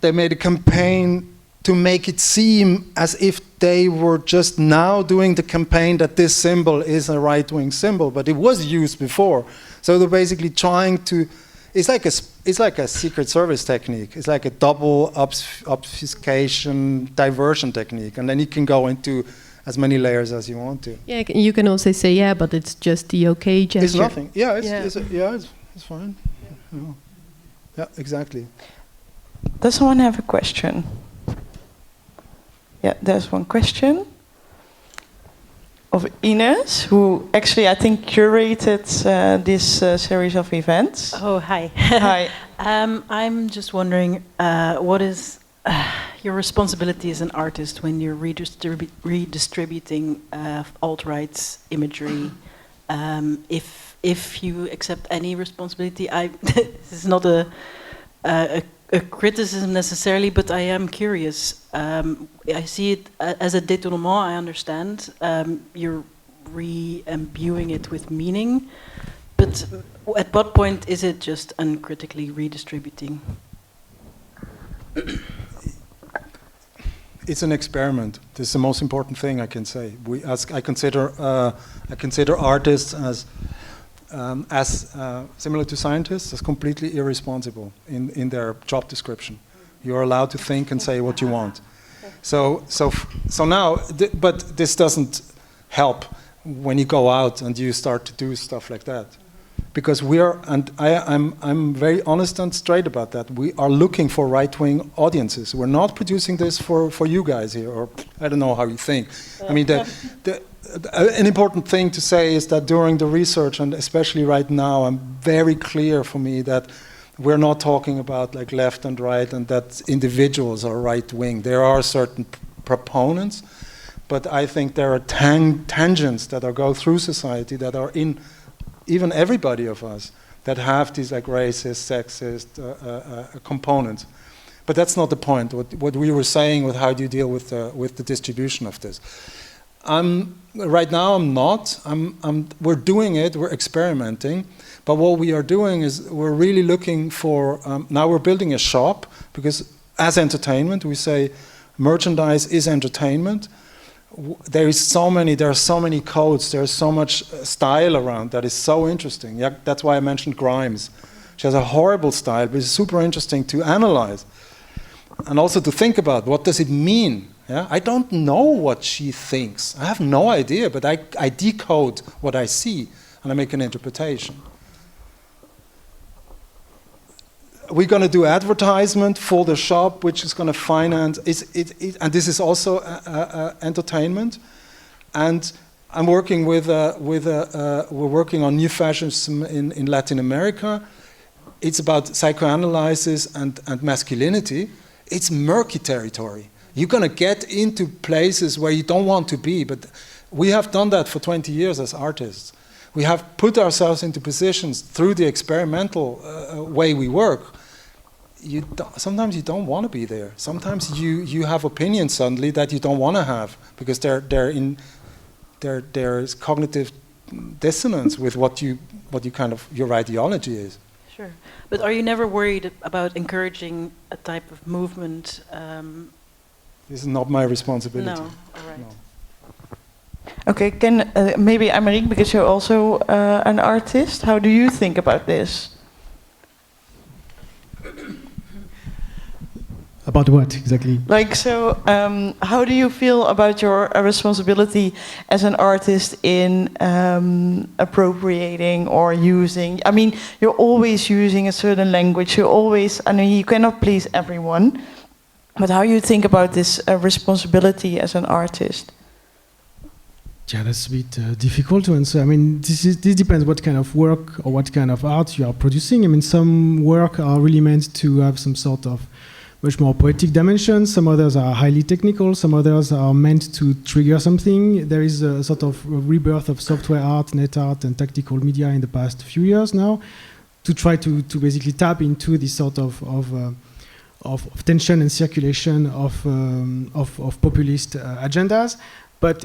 They made a campaign to make it seem as if they were just now doing the campaign that this symbol is a right-wing symbol, but it was used before. So they're basically trying to, it's like a Secret Service technique. It's like a double obfuscation diversion technique, and then you can go into as many layers as you want to. Yeah, you can also say, yeah, but it's just the OK gesture. It's nothing. Yeah, it's fine. Yeah, exactly. Does someone have a question? Yeah, there's one question of Ines, who actually I think curated this series of events. Oh, hi. Hi. I'm just wondering, what is your responsibility as an artist when you're redistributing alt-right imagery? If you accept any responsibility, this is not a criticism necessarily, but I am curious. I see it as a détournement, I understand. You're re-imbuing it with meaning, but at what point is it just uncritically redistributing? It's an experiment. This is the most important thing I can say. I consider artists as similar to scientists, as completely irresponsible in their job description. You're allowed to think and say what you want. So now, but this doesn't help when you go out and you start to do stuff like that, because I'm very honest and straight about that. We are looking for right-wing audiences. We're not producing this for you guys here, or I don't know how you think. I mean, an important thing to say is that during the research, and especially right now, I'm very clear for me that we're not talking about like left and right and that individuals are right-wing. There are certain proponents, but I think there are tangents that go through society that are in even everybody of us that have these like racist, sexist components. But that's not the point. What we were saying with how do you deal with the distribution of this. Right now I'm not. We're doing it, we're experimenting, but what we are doing is we're really looking for, now we're building a shop, because as entertainment, we say merchandise is entertainment. There are so many codes, there's so much style around that is so interesting. Yeah, that's why I mentioned Grimes. She has a horrible style, but it's super interesting to analyze. And also to think about, what does it mean? Yeah? I don't know what she thinks. I have no idea, but I decode what I see, and I make an interpretation. We're going to do advertisement for the shop, which is going to finance, and this is also entertainment. And I'm working we're working on new fascism in Latin America. It's about psychoanalysis and masculinity. It's murky territory. You're going to get into places where you don't want to be, but we have done that for 20 years as artists. We have put ourselves into positions through the experimental way we work. Sometimes you don't want to be there. Sometimes you have opinions suddenly that you don't want to have, because there is cognitive dissonance with what you kind of your ideology is. Sure, but are you never worried about encouraging a type of movement? This is not my responsibility. No, all right. No. Okay, can maybe Aymeric, because you're also an artist, how do you think about this? About what exactly? Like, so how do you feel about your responsibility as an artist in appropriating or using? I mean, you're always using a certain language. You cannot please everyone. But how do you think about this responsibility as an artist? Yeah, that's a bit difficult to answer. I mean, this depends what kind of work or what kind of art you are producing. I mean, some work are really meant to have some sort of much more poetic dimension. Some others are highly technical. Some others are meant to trigger something. There is a sort of rebirth of software art, net art, and tactical media in the past few years now, to try to basically tap into this sort of of tension and circulation of populist agendas. But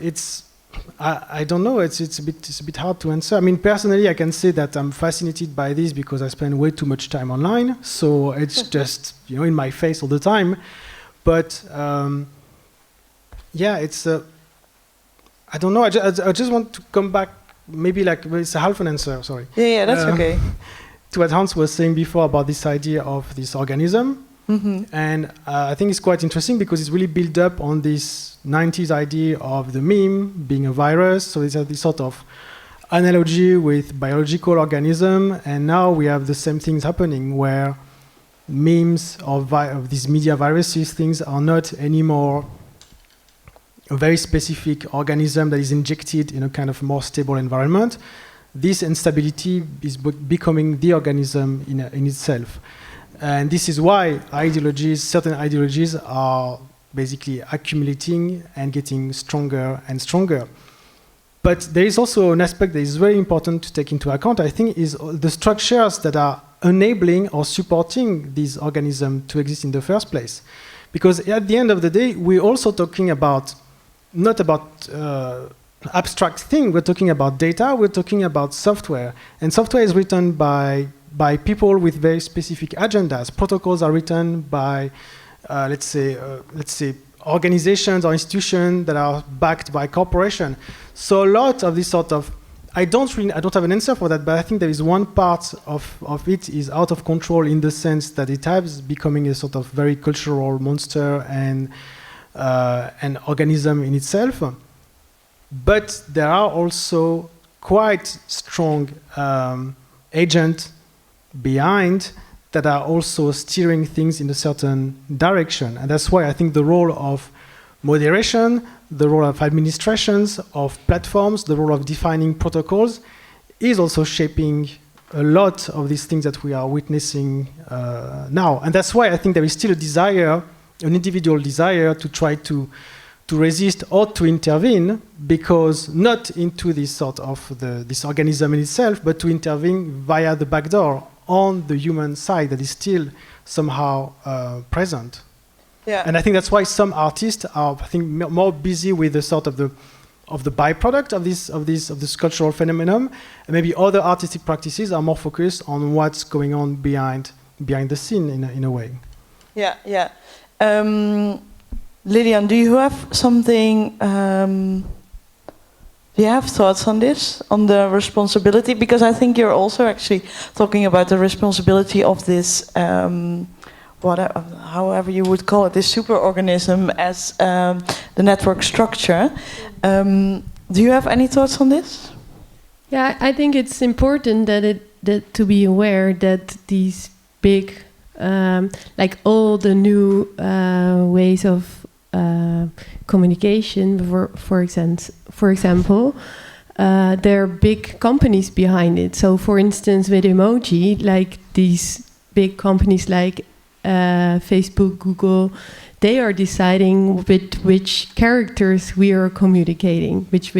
I don't know. It's a bit hard to answer. I mean, personally, I can say that I'm fascinated by this because I spend way too much time online. So it's just in my face all the time. But yeah, it's I don't know. I just want to come back. Maybe it's a half an answer. Sorry. Yeah, that's okay. To what Hans was saying before about this idea of this organism. Mm-hmm. And I think it's quite interesting because it's really built up on this 90s idea of the meme being a virus. So it's this sort of analogy with biological organism. And now we have the same things happening where memes of these media viruses things are not anymore a very specific organism that is injected in a kind of more stable environment. This instability is becoming the organism in itself. And this is why certain ideologies are basically accumulating and getting stronger and stronger. But there is also an aspect that is very important to take into account, I think, is the structures that are enabling or supporting these organisms to exist in the first place. Because at the end of the day, we're also talking about not about abstract thing, we're talking about data, we're talking about software. And software is written by people with very specific agendas. Protocols are written by, let's say, organizations or institutions that are backed by corporations. So a lot of this sort of, I don't have an answer for that, but I think there is one part of it is out of control in the sense that it has becoming a sort of very cultural monster and an organism in itself. But there are also quite strong agents behind that are also steering things in a certain direction. And that's why I think the role of moderation, the role of administrations, of platforms, the role of defining protocols is also shaping a lot of these things that we are witnessing now. And that's why I think there is still a desire, an individual desire to try to resist or to intervene, because not into this sort of this organism in itself, but to intervene via the back door on the human side that is still somehow present. Yeah. And I think that's why some artists are, I think, more busy with the sort of the byproduct of this cultural phenomenon, and maybe other artistic practices are more focused on what's going on behind the scene in a way. Yeah, yeah. Lilian, do you have something? Do you have thoughts on this, on the responsibility? Because I think you're also actually talking about the responsibility of this, however you would call it, this superorganism as the network structure. Do you have any thoughts on this? Yeah, I think it's important that to be aware that these big, like all the new ways of communication, for example, there are big companies behind it. So, for instance, with Emoji, like these big companies like Facebook, Google, they are deciding with which characters we are communicating, with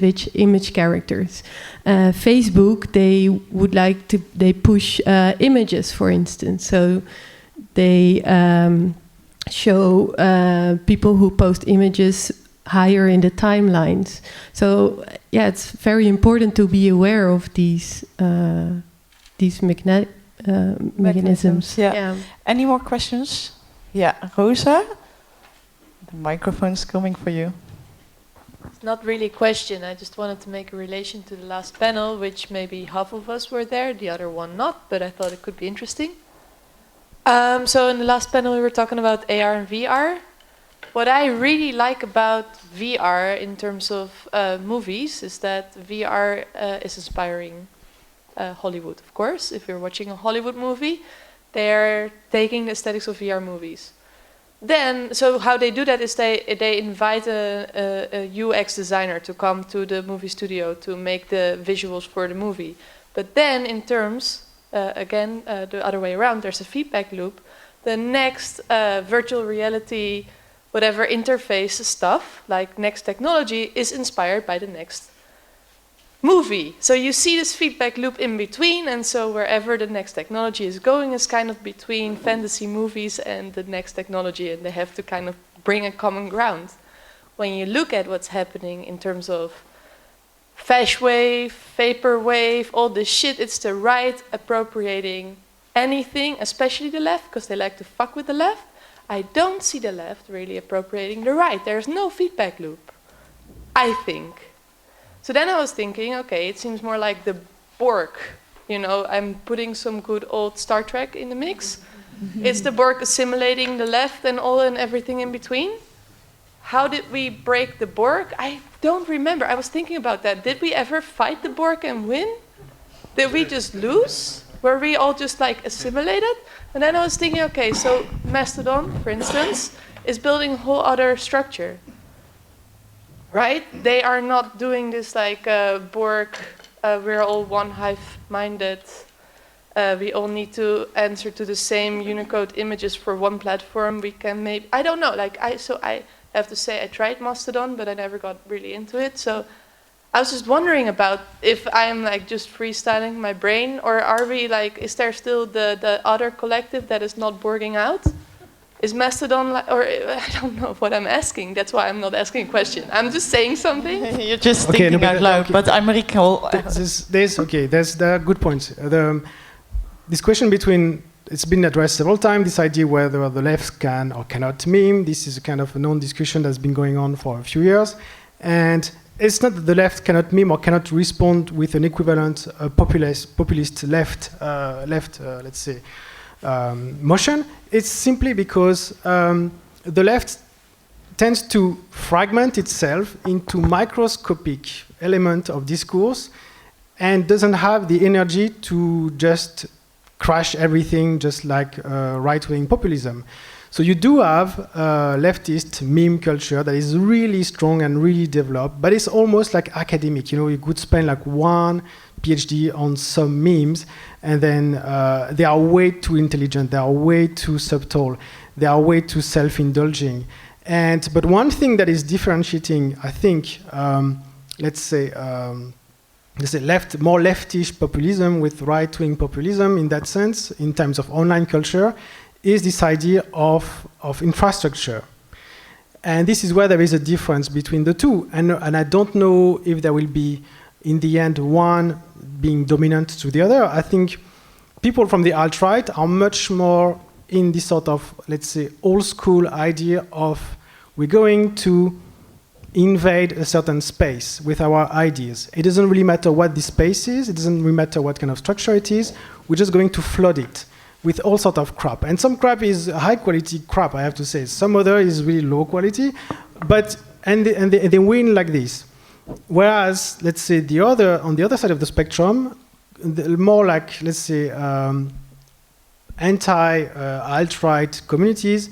which image characters. Facebook, they would like to, they push images, for instance. So they show people who post images higher in the timelines. So yeah, it's very important to be aware of these mechanisms. Yeah. Any more questions? Yeah, Rosa, the microphone's coming for you. It's not really a question. I just wanted to make a relation to the last panel, which maybe half of us were there, the other one not, but I thought it could be interesting. So in the last panel we were talking about AR and VR. What I really like about VR in terms of movies is that VR is inspiring Hollywood, of course. If you're watching a Hollywood movie, they're taking the aesthetics of VR movies. Then, so how they do that is they invite a UX designer to come to the movie studio to make the visuals for the movie. But then in terms, again, the other way around, there's a feedback loop. The next virtual reality, whatever interface stuff, like next technology, is inspired by the next movie. So you see this feedback loop in between, and so wherever the next technology is going is kind of between fantasy movies and the next technology, and they have to kind of bring a common ground. When you look at what's happening in terms of Fash wave, vaporwave, all this shit, it's the right appropriating anything, especially the left, because they like to fuck with the left. I don't see the left really appropriating the right. There's no feedback loop, I think. So then I was thinking, okay, it seems more like the Borg. You know, I'm putting some good old Star Trek in the mix. It's the Borg assimilating the left and all and everything in between. How did we break the Borg? I don't remember. I was thinking about that. Did we ever fight the Borg and win? Did we just lose? Were we all just like assimilated? And then I was thinking, okay, so Mastodon, for instance, is building a whole other structure. Right? They are not doing this like Borg, we're all one hive-minded. We all need to answer to the same Unicode images for one platform. We can maybe, I don't know, like I have to say I tried Mastodon, but I never got really into it. So I was just wondering about if I'm like just freestyling my brain, or are we like, is there still the other collective that is not Borging out? Is Mastodon like, or I don't know what I'm asking. That's why I'm not asking a question. I'm just saying something. You're just thinking out loud. But Aymeric, there's the good points. This question between, it's been addressed several times, this idea whether the left can or cannot meme. This is a kind of a known discussion that's been going on for a few years. And it's not that the left cannot meme or cannot respond with an equivalent populist left, let's say, motion. It's simply because the left tends to fragment itself into microscopic element of discourse and doesn't have the energy to just crash everything just like right-wing populism. So you do have leftist meme culture that is really strong and really developed, but it's almost like academic. You know, you could spend like one PhD on some memes, and then they are way too intelligent, they are way too subtle, they are way too self-indulging. But one thing that is differentiating, I think, let's say more leftish populism with right-wing populism in that sense, in terms of online culture, is this idea of infrastructure. And this is where there is a difference between the two. And I don't know if there will be, in the end, one being dominant to the other. I think people from the alt-right are much more in this sort of, let's say, old school idea of we're going to invade a certain space with our ideas. It doesn't really matter what the space is, it doesn't really matter what kind of structure it is, we're just going to flood it with all sort of crap. And some crap is high quality crap, I have to say. Some other is really low quality, but and they win like this. Whereas, let's say, on the other side of the spectrum, more like, let's say, anti-alt-right communities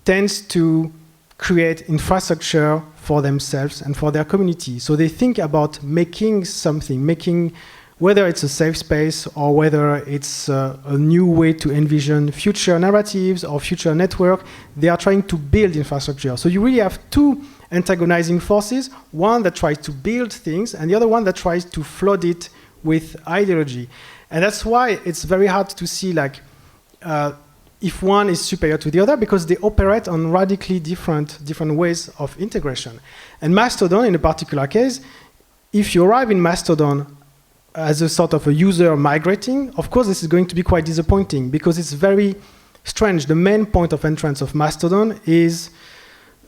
tends to create infrastructure for themselves and for their community. So they think about making something, whether it's a safe space or whether it's a new way to envision future narratives or future network, they are trying to build infrastructure. So you really have two antagonizing forces, one that tries to build things and the other one that tries to flood it with ideology. And that's why it's very hard to see like if one is superior to the other, because they operate on radically different ways of integration. And Mastodon, in a particular case, if you arrive in Mastodon as a sort of a user migrating, of course this is going to be quite disappointing because it's very strange. The main point of entrance of Mastodon is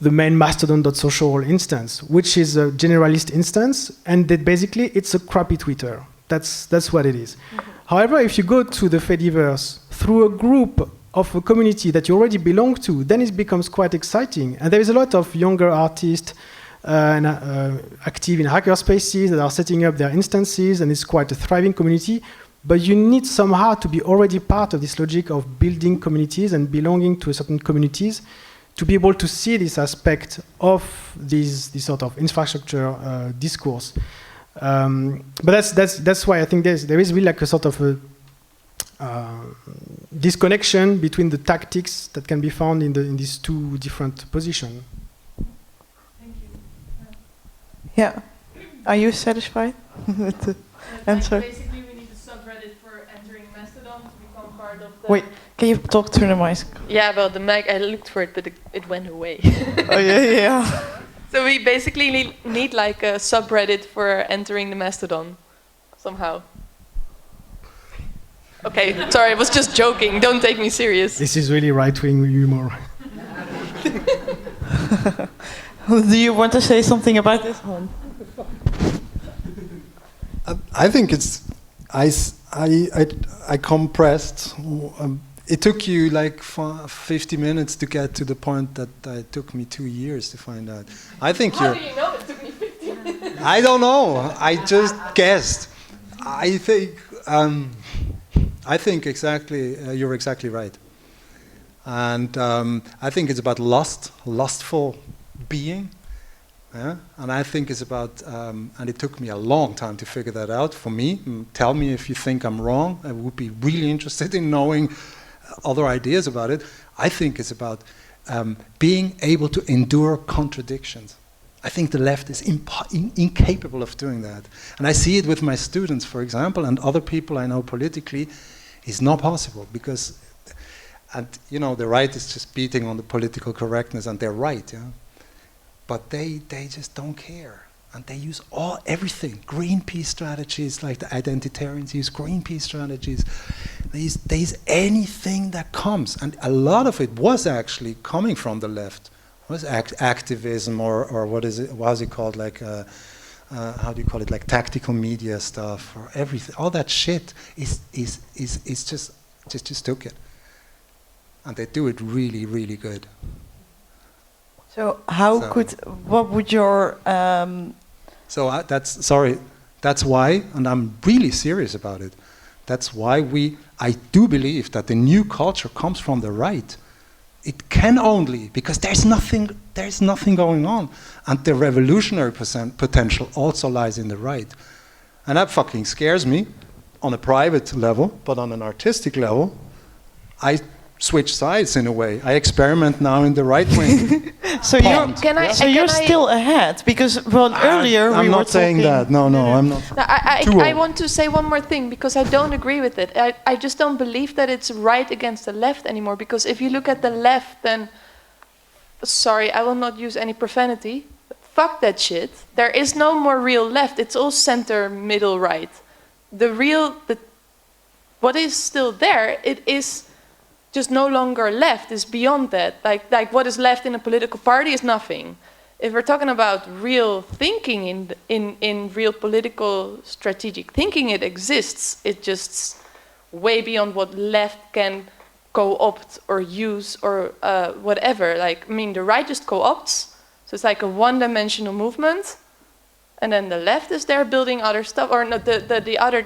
the main mastodon.social instance, which is a generalist instance, and that basically it's a crappy Twitter. That's what it is. Mm-hmm. However, if you go to the Fediverse through a group of a community that you already belong to, then it becomes quite exciting. And there is a lot of younger artists active in hackerspaces that are setting up their instances, and it's quite a thriving community. But you need somehow to be already part of this logic of building communities and belonging to a certain communities to be able to see this aspect of this sort of infrastructure discourse. But that's why I think there is really like a sort of a disconnection between the tactics that can be found in these two different positions. Thank you. Yeah. Are you satisfied? with the answer. Basically, we need a subreddit for entering Mastodon to become part of the... Wait, can you talk through the mic? Yeah, well, the mic, I looked for it, but it went away. Oh, yeah. So we basically need like a subreddit for entering the Mastodon, somehow. Okay, sorry, I was just joking. Don't take me serious. This is really right-wing humor. Do you want to say something about this one? I think it's I compressed. It took you like 50 minutes to get to the point that it took me 2 years to find out. I think How do you know it took me 50 minutes? I don't know. I just guessed. I think exactly. You're exactly right. And I think it's about lustful being. Yeah? And I think it's about, and it took me a long time to figure that out for me. Tell me if you think I'm wrong. I would be really interested in knowing other ideas about it. I think it's about being able to endure contradictions. I think the left is incapable of doing that. And I see it with my students, for example, and other people I know politically. It's not possible because, and you know, the right is just beating on the political correctness, and they're right, yeah. But they just don't care, and they use everything. Greenpeace strategies, like the identitarians use Greenpeace strategies. They use anything that comes, and a lot of it was actually coming from the left. Was activism or what is it called? Like how do you call it? Like tactical media stuff or everything. All that shit is just took it, and they do it really, really good. So what would your... That's why, and I'm really serious about it, that's why I do believe that the new culture comes from the right. It can only, because there's nothing going on. And the revolutionary potential also lies in the right. And that fucking scares me on a private level, but on an artistic level, I switch sides in a way. I experiment now in the right wing. So you're still ahead because earlier I'm we were not saying that. No, I'm not. No, I want to say one more thing because I don't agree with it. I just don't believe that it's right against the left anymore. Because if you look at the left, then sorry, I will not use any profanity. Fuck that shit. There is no more real left. It's all center, middle, right. What is still there? It is just no longer left, is beyond that. Like what is left in a political party is nothing. If we're talking about real thinking in real political strategic thinking, it exists. It's just way beyond what left can co-opt or use or whatever. Like, I mean, the right just co-opts, so it's like a one-dimensional movement, and then the left is there building other stuff, or no, the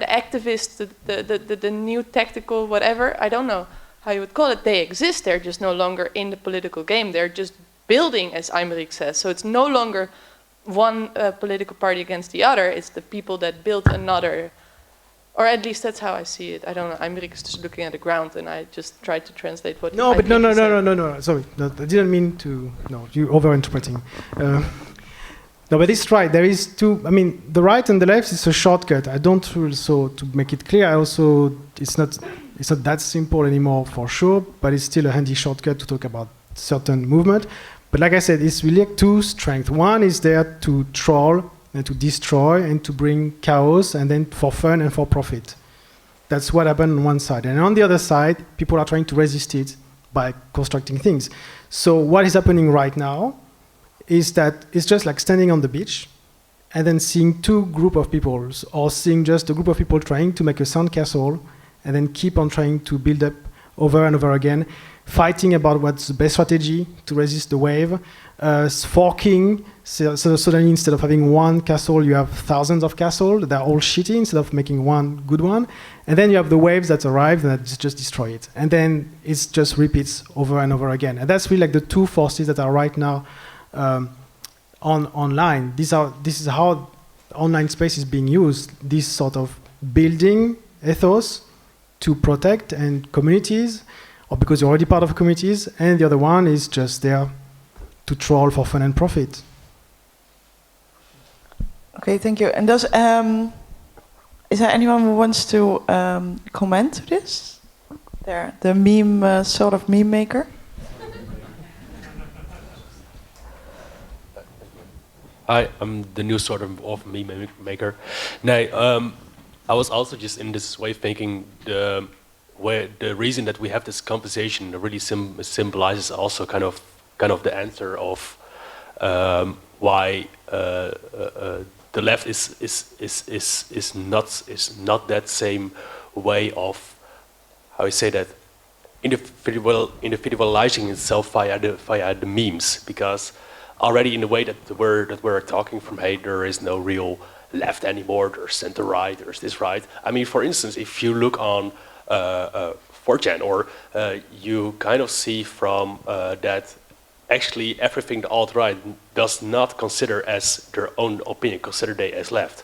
activists, the new tactical whatever, I don't know how you would call it, they exist, they're just no longer in the political game, they're just building, as Aymeric says. So it's no longer one political party against the other, it's the people that build another, or at least that's how I see it. I don't know, Aymeric is just looking at the ground and I just tried to translate what No, but no, sorry, no, I didn't mean to, no, you're overinterpreting. No, but it's right, there is two, I mean, the right and the left is a shortcut. I don't also, to make it clear, it's not that simple anymore for sure, but it's still a handy shortcut to talk about certain movement. But like I said, it's really two strengths. One is there to troll and to destroy and to bring chaos and then for fun and for profit. That's what happened on one side. And on the other side, people are trying to resist it by constructing things. So what is happening right now is that it's just like standing on the beach and then seeing two groups of people, or seeing just a group of people trying to make a sandcastle and then keep on trying to build up over and over again, fighting about what's the best strategy to resist the wave, forking, so suddenly instead of having one castle, you have thousands of castles, they're all shitty instead of making one good one, and then you have the waves that arrive and that just destroy it. And then it just repeats over and over again. And that's really like the two forces that are right now online. This is how online space is being used, this sort of building ethos to protect and communities, or because you're already part of communities, and the other one is just there to troll for fun and profit. Okay, thank you. And Is there anyone who wants to comment to this? There, the meme, sort of meme maker. Hi, I'm the new sort of meme maker. Nee, I was also just in this way thinking the reason that we have this conversation really symbolizes also kind of the answer of why the left is not that same way of, how I say that, individualizing itself via the memes, because already in the way that we're talking from, hey, there is no real left anymore, there's center right, there's this right. I mean, for instance, if you look on 4chan, or you kind of see from that actually everything the alt-right does not consider as their own opinion, consider they as left.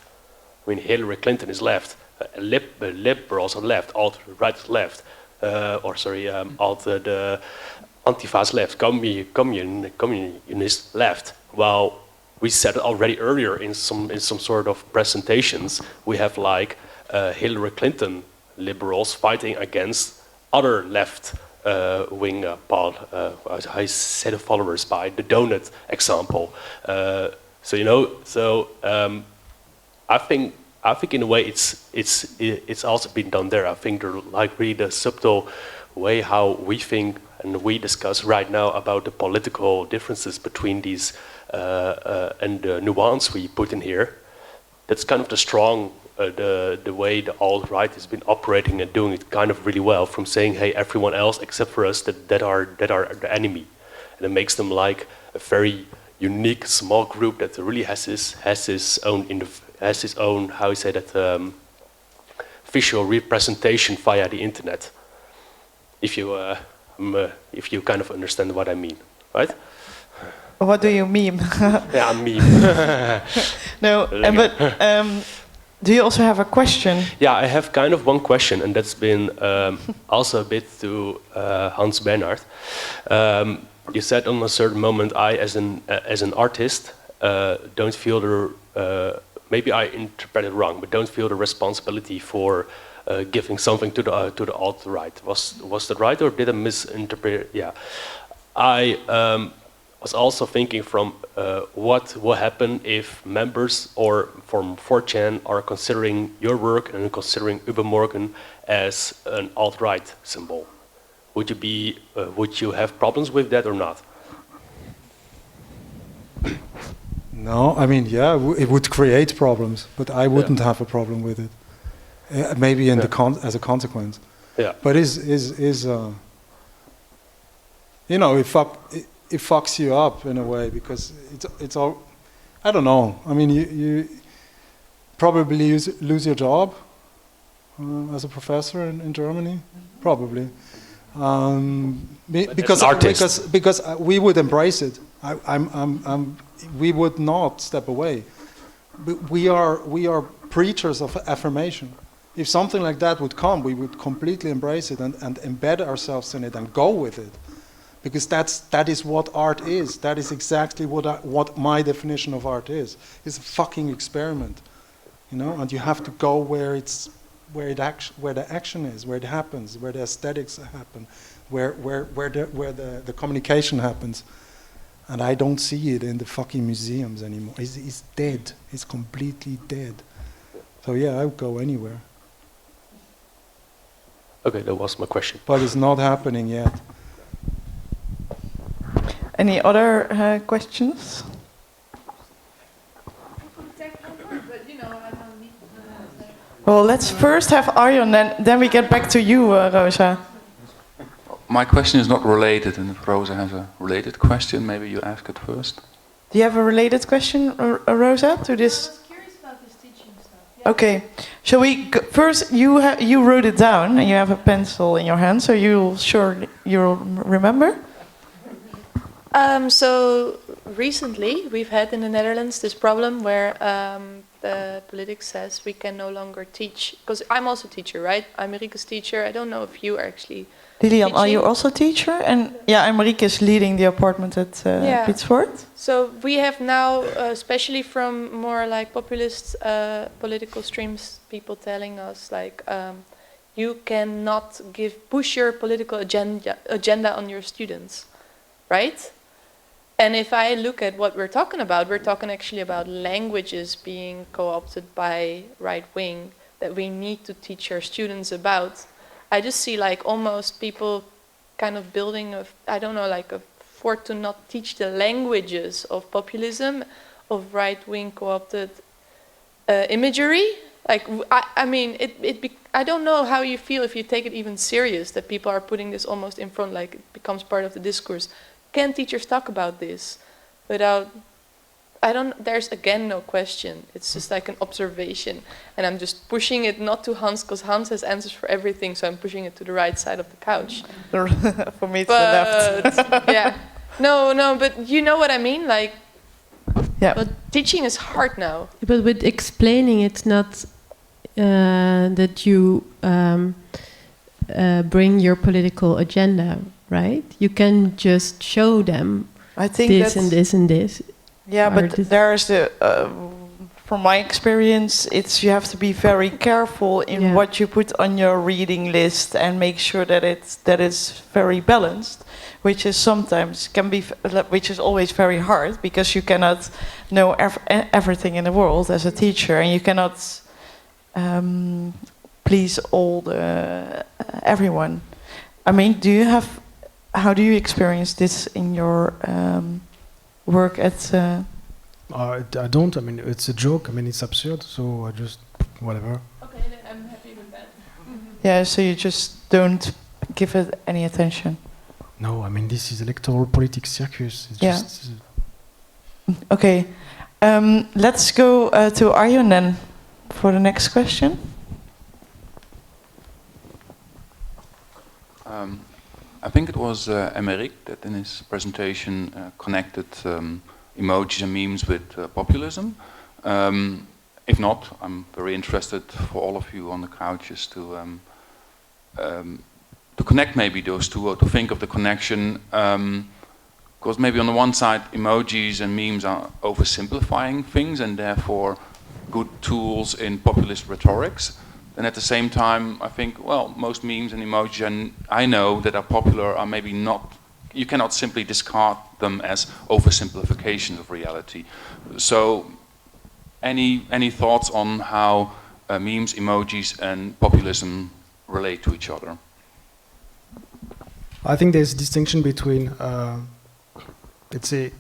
I mean, Hillary Clinton is left, liberals are left, alt-right is left, the Antifa's left, communist left. Well, we said it already earlier in some sort of presentations. We have like Hillary Clinton liberals fighting against other left wing I set of followers by the donut example. I think in a way it's also been done there. I think they're like really the subtle way how we think and we discuss right now about the political differences between these and the nuance we put in here. That's kind of the strong, the way the alt-right has been operating and doing it kind of really well, from saying, hey, everyone else except for us that are the enemy, and it makes them like a very unique small group that really has his own how you say that visual representation via the internet. If you kind of understand what I mean, right? What do you mean? Yeah, I mean. No, but do you also have a question? Yeah, I have kind of one question, and that's been also a bit to Hans Bernhard. You said on a certain moment, I, as an artist, don't feel the maybe I interpreted wrong, but don't feel the responsibility for giving something to the alt-right. Was that right, or did I misinterpret? Yeah, I was also thinking from what will happen if members or from 4chan are considering your work and considering UBERMORGEN as an alt-right symbol. Would you have problems with that or not? No, I mean, yeah, it would create problems, but I wouldn't have a problem with it. Maybe in as a consequence. Yeah. But you know, it fucks you up in a way, because it's all, I don't know. I mean, you probably lose your job as a professor in Germany, probably. Because we would embrace it. We would not step away. We are preachers of affirmation. If something like that would come, we would completely embrace it and embed ourselves in it and go with it, because that is what art is. That is exactly what my definition of art is. It's a fucking experiment, you know. And you have to go where the action is, where it happens, where the aesthetics happen, where the communication happens. And I don't see it in the fucking museums anymore. It's dead. It's completely dead. So yeah, I would go anywhere. Okay, that was my question. But it's not happening yet. Any other questions? Well, let's first have Arjan, then we get back to you, Rosa. My question is not related, and if Rosa has a related question, maybe you ask it first. Do you have a related question, Rosa, to this? I was curious about this teaching stuff. Yeah. Okay, shall we go first? You wrote it down, and you have a pencil in your hand, so you'll remember. So recently, we've had in the Netherlands this problem where the politics says we can no longer teach, because I'm also a teacher, right? Aymeric is teacher. I don't know if you are actually Lilian, are you teaching. also a teacher? And yeah, Aymeric is leading the apartment at Pietsvoort. So we have now, especially from more like populist political streams, people telling us like, you cannot push your political agenda on your students, right? And if I look at what we're talking actually about languages being co-opted by right wing that we need to teach our students about. I just see like almost people kind of building like a fort to not teach the languages of populism, of right wing co-opted imagery. Like I mean, I don't know how you feel if you take it even serious that people are putting this almost in front, like it becomes part of the discourse. Can teachers talk about this without, there's again no question. It's just like an observation. And I'm just pushing it not to Hans, because Hans has answers for everything, so I'm pushing it to the right side of the couch. For me, it's the left. Yeah. No, but you know what I mean? Like, yeah. But teaching is hard now. But with explaining, it's not that you bring your political agenda, right? You can just show them this and this and this. Yeah, but there's from my experience, you have to be very careful in what you put on your reading list and make sure that it's very balanced, which is which is always very hard because you cannot know everything in the world as a teacher, and you cannot please everyone. I mean, how do you experience this in your work at? I don't. I mean, it's a joke. I mean, it's absurd. So I just whatever. Okay, then I'm happy with that. Yeah. So you just don't give it any attention. No, I mean, this is electoral politics circus. It's just. Okay. Let's go to Arjen then for the next question. I think it was Aymeric that in his presentation connected emojis and memes with populism. If not, I'm very interested for all of you on the couches to connect maybe those two, or to think of the connection. Because maybe on the one side, emojis and memes are oversimplifying things and therefore good tools in populist rhetorics. And at the same time, I think, well, most memes and emojis and I know that are popular are maybe not, you cannot simply discard them as oversimplifications of reality. So any thoughts on how memes, emojis and populism relate to each other? I think there's a distinction between, let's say,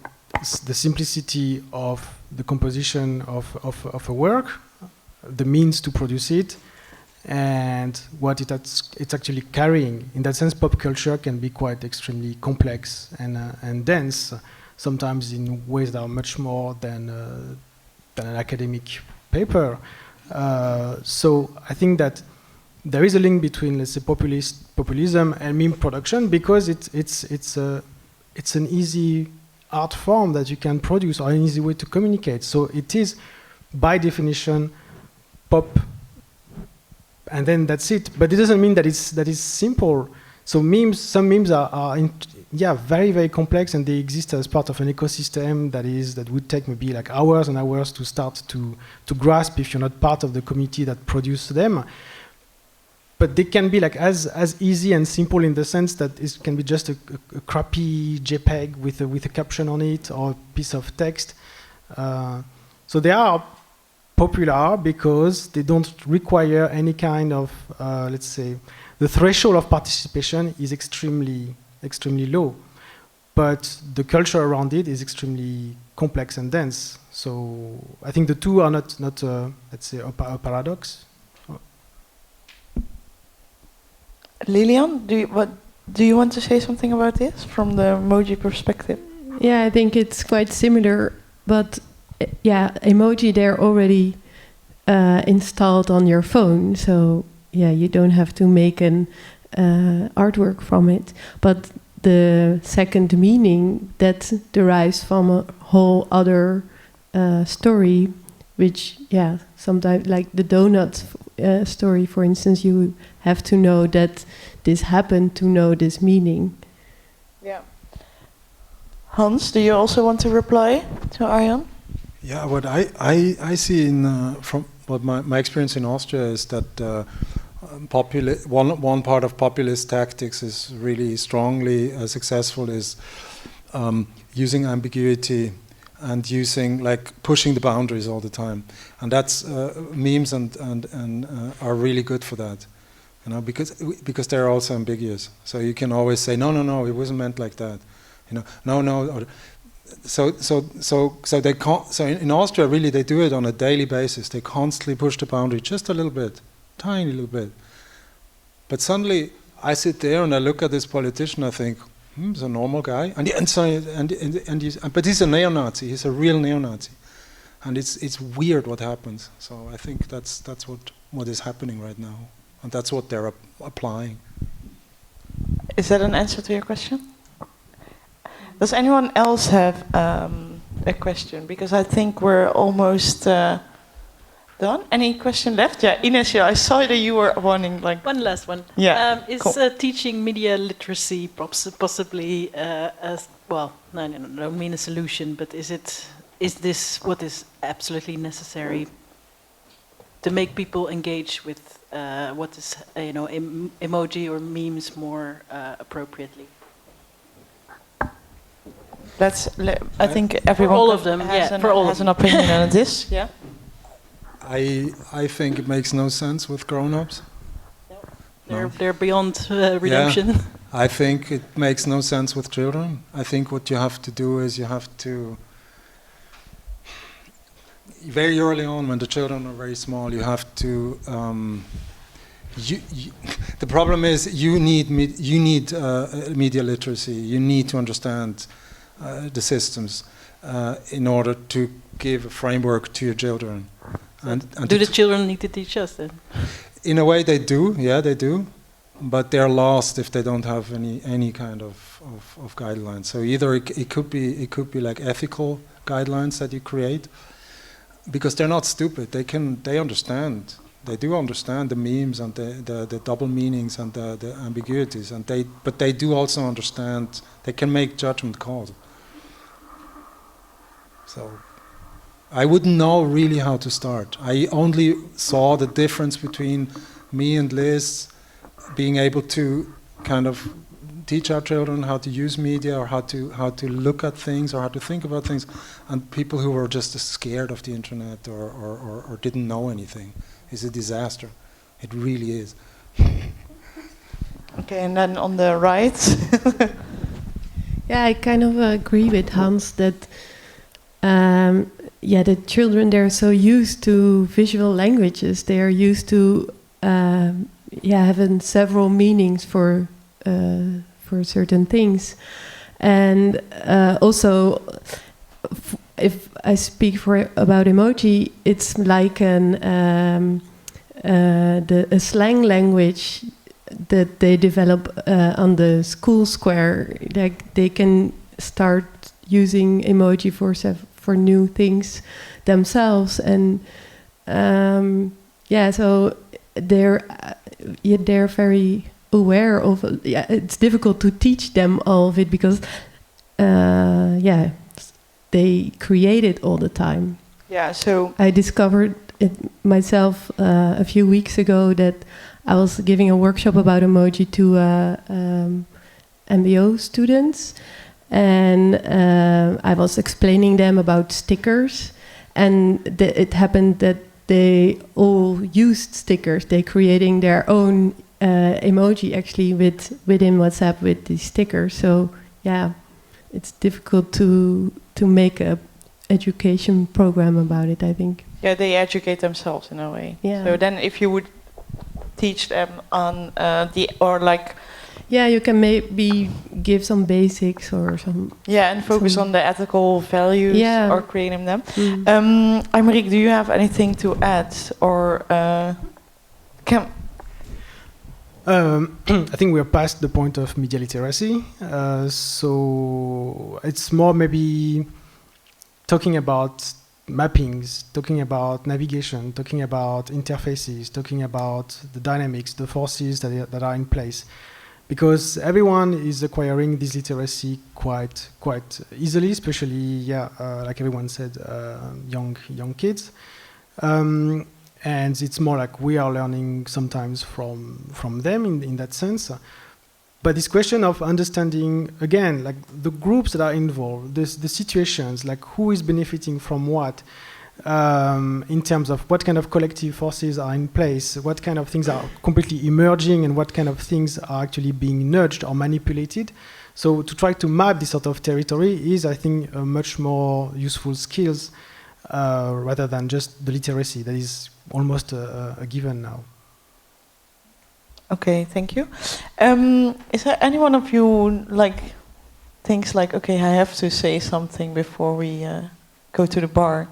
the simplicity of the composition of a work, the means to produce it, and what it's actually carrying. In that sense, pop culture can be quite extremely complex and dense, sometimes in ways that are much more than an academic paper. So I think that there is a link between, let's say, populism and meme production, because it's an easy art form that you can produce, or an easy way to communicate. So it is, by definition, pop. And then that's it. But it doesn't mean that it's simple. So some memes are very, very complex, and they exist as part of an ecosystem that would take maybe like hours and hours to start to grasp if you're not part of the community that produced them. But they can be like as easy and simple in the sense that it can be just a crappy JPEG with a caption on it, or a piece of text. So they are popular because they don't require any kind of, let's say, the threshold of participation is extremely low, but the culture around it is extremely complex and dense. So I think the two are not let's say, a paradox. Lilian, do you want to say something about this from the emoji perspective? Yeah, I think it's quite similar, but yeah, emoji, they're already installed on your phone, so yeah, you don't have to make an artwork from it. But the second meaning that derives from a whole other story, which, yeah, sometimes, like the donut story, for instance, you have to know that this happened to know this meaning. Yeah. Hans, do you also want to reply to Arjan? Yeah, what I see in from what my experience in Austria is that one part of populist tactics is really strongly successful is using ambiguity and using, like, pushing the boundaries all the time, and that's memes and are really good for that, you know, because they're also ambiguous. So you can always say no, it wasn't meant like that, you know, no. Or, so they so in Austria really they do it on a daily basis. They constantly push the boundary just a little bit, tiny little bit. But suddenly I sit there and I look at this politician. I think, he's a normal guy, but he's a neo-Nazi. He's a real neo-Nazi, and it's weird what happens. So I think that's what is happening right now, and that's what they're applying. Is that an answer to your question? Does anyone else have a question? Because I think we're almost done. Any question left? Yeah, Ines, I saw that you were wanting, like... One last one. Yeah, Is cool. teaching media literacy possibly well, no, I don't mean a solution, but is this what is absolutely necessary to make people engage with what is, emoji or memes more appropriately? I think everyone all of them, has an opinion on this. Yeah. I think it makes no sense with grown-ups. They're beyond redemption. Yeah, I think it makes no sense with children. I think what you have to do is you have to, very early on when the children are very small, you have to, the problem is you need media literacy. You need to understand the systems in order to give a framework to your children. And do the children need to teach us then? In a way they do, yeah, they do. But they're lost if they don't have any kind of guidelines. So either it could be like ethical guidelines that you create, because they're not stupid. They understand. They do understand the memes and the double meanings and the ambiguities, but they do also understand. They can make judgment calls. So I wouldn't know really how to start. I only saw the difference between me and Liz being able to kind of teach our children how to use media or how to look at things or how to think about things, and people who were just scared of the internet or didn't know anything. It's a disaster. It really is. Okay, and then on the right. Yeah, I kind of agree with Hans that the children, they're so used to visual languages. They are used to having several meanings for certain things, and also if I speak about emoji, it's like a slang language that they develop on the school square. Like they can start using emoji for new things themselves, and so they're very aware of. It's difficult to teach them all of it because they create it all the time. Yeah, so I discovered it myself a few weeks ago that I was giving a workshop about emoji to MBO students, and I was explaining them about stickers, and it happened that they all used stickers. They creating their own emoji actually within WhatsApp with these stickers. So yeah, it's difficult to make a education program about it, I think. Yeah, they educate themselves in a way. Yeah. So then if you would teach them on you can maybe give some basics or some... Yeah, and focus on the ethical values or creating them. Aymeric, do you have anything to add? Or I think we're past the point of media literacy. So it's more maybe talking about mappings, talking about navigation, talking about interfaces, talking about the dynamics, the forces that are in place. Because everyone is acquiring this literacy quite easily, especially, like everyone said, young kids. And it's more like we are learning sometimes from them in that sense. But this question of understanding, again, like the groups that are involved, the situations, like who is benefiting from what, in terms of what kind of collective forces are in place, what kind of things are completely emerging, and what kind of things are actually being nudged or manipulated. So to try to map this sort of territory is, I think, a much more useful skills rather than just the literacy that is almost a given now. Okay, thank you. Is there any one of you thinks like, okay, I have to say something before we go to the bar?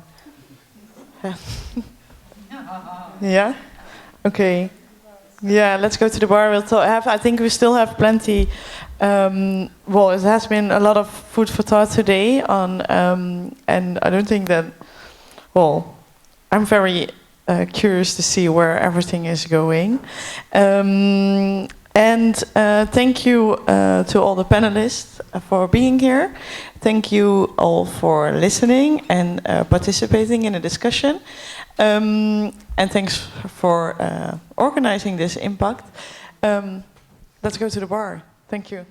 Yeah? Okay. Yeah, let's go to the bar. I think we still have plenty. Well, it has been a lot of food for thought today on, and I don't think that, well, I'm very curious to see where everything is going. And thank you to all the panelists for being here. Thank you all for listening and participating in the discussion. And thanks for organizing this IMPAKT. Let's go to the bar. Thank you.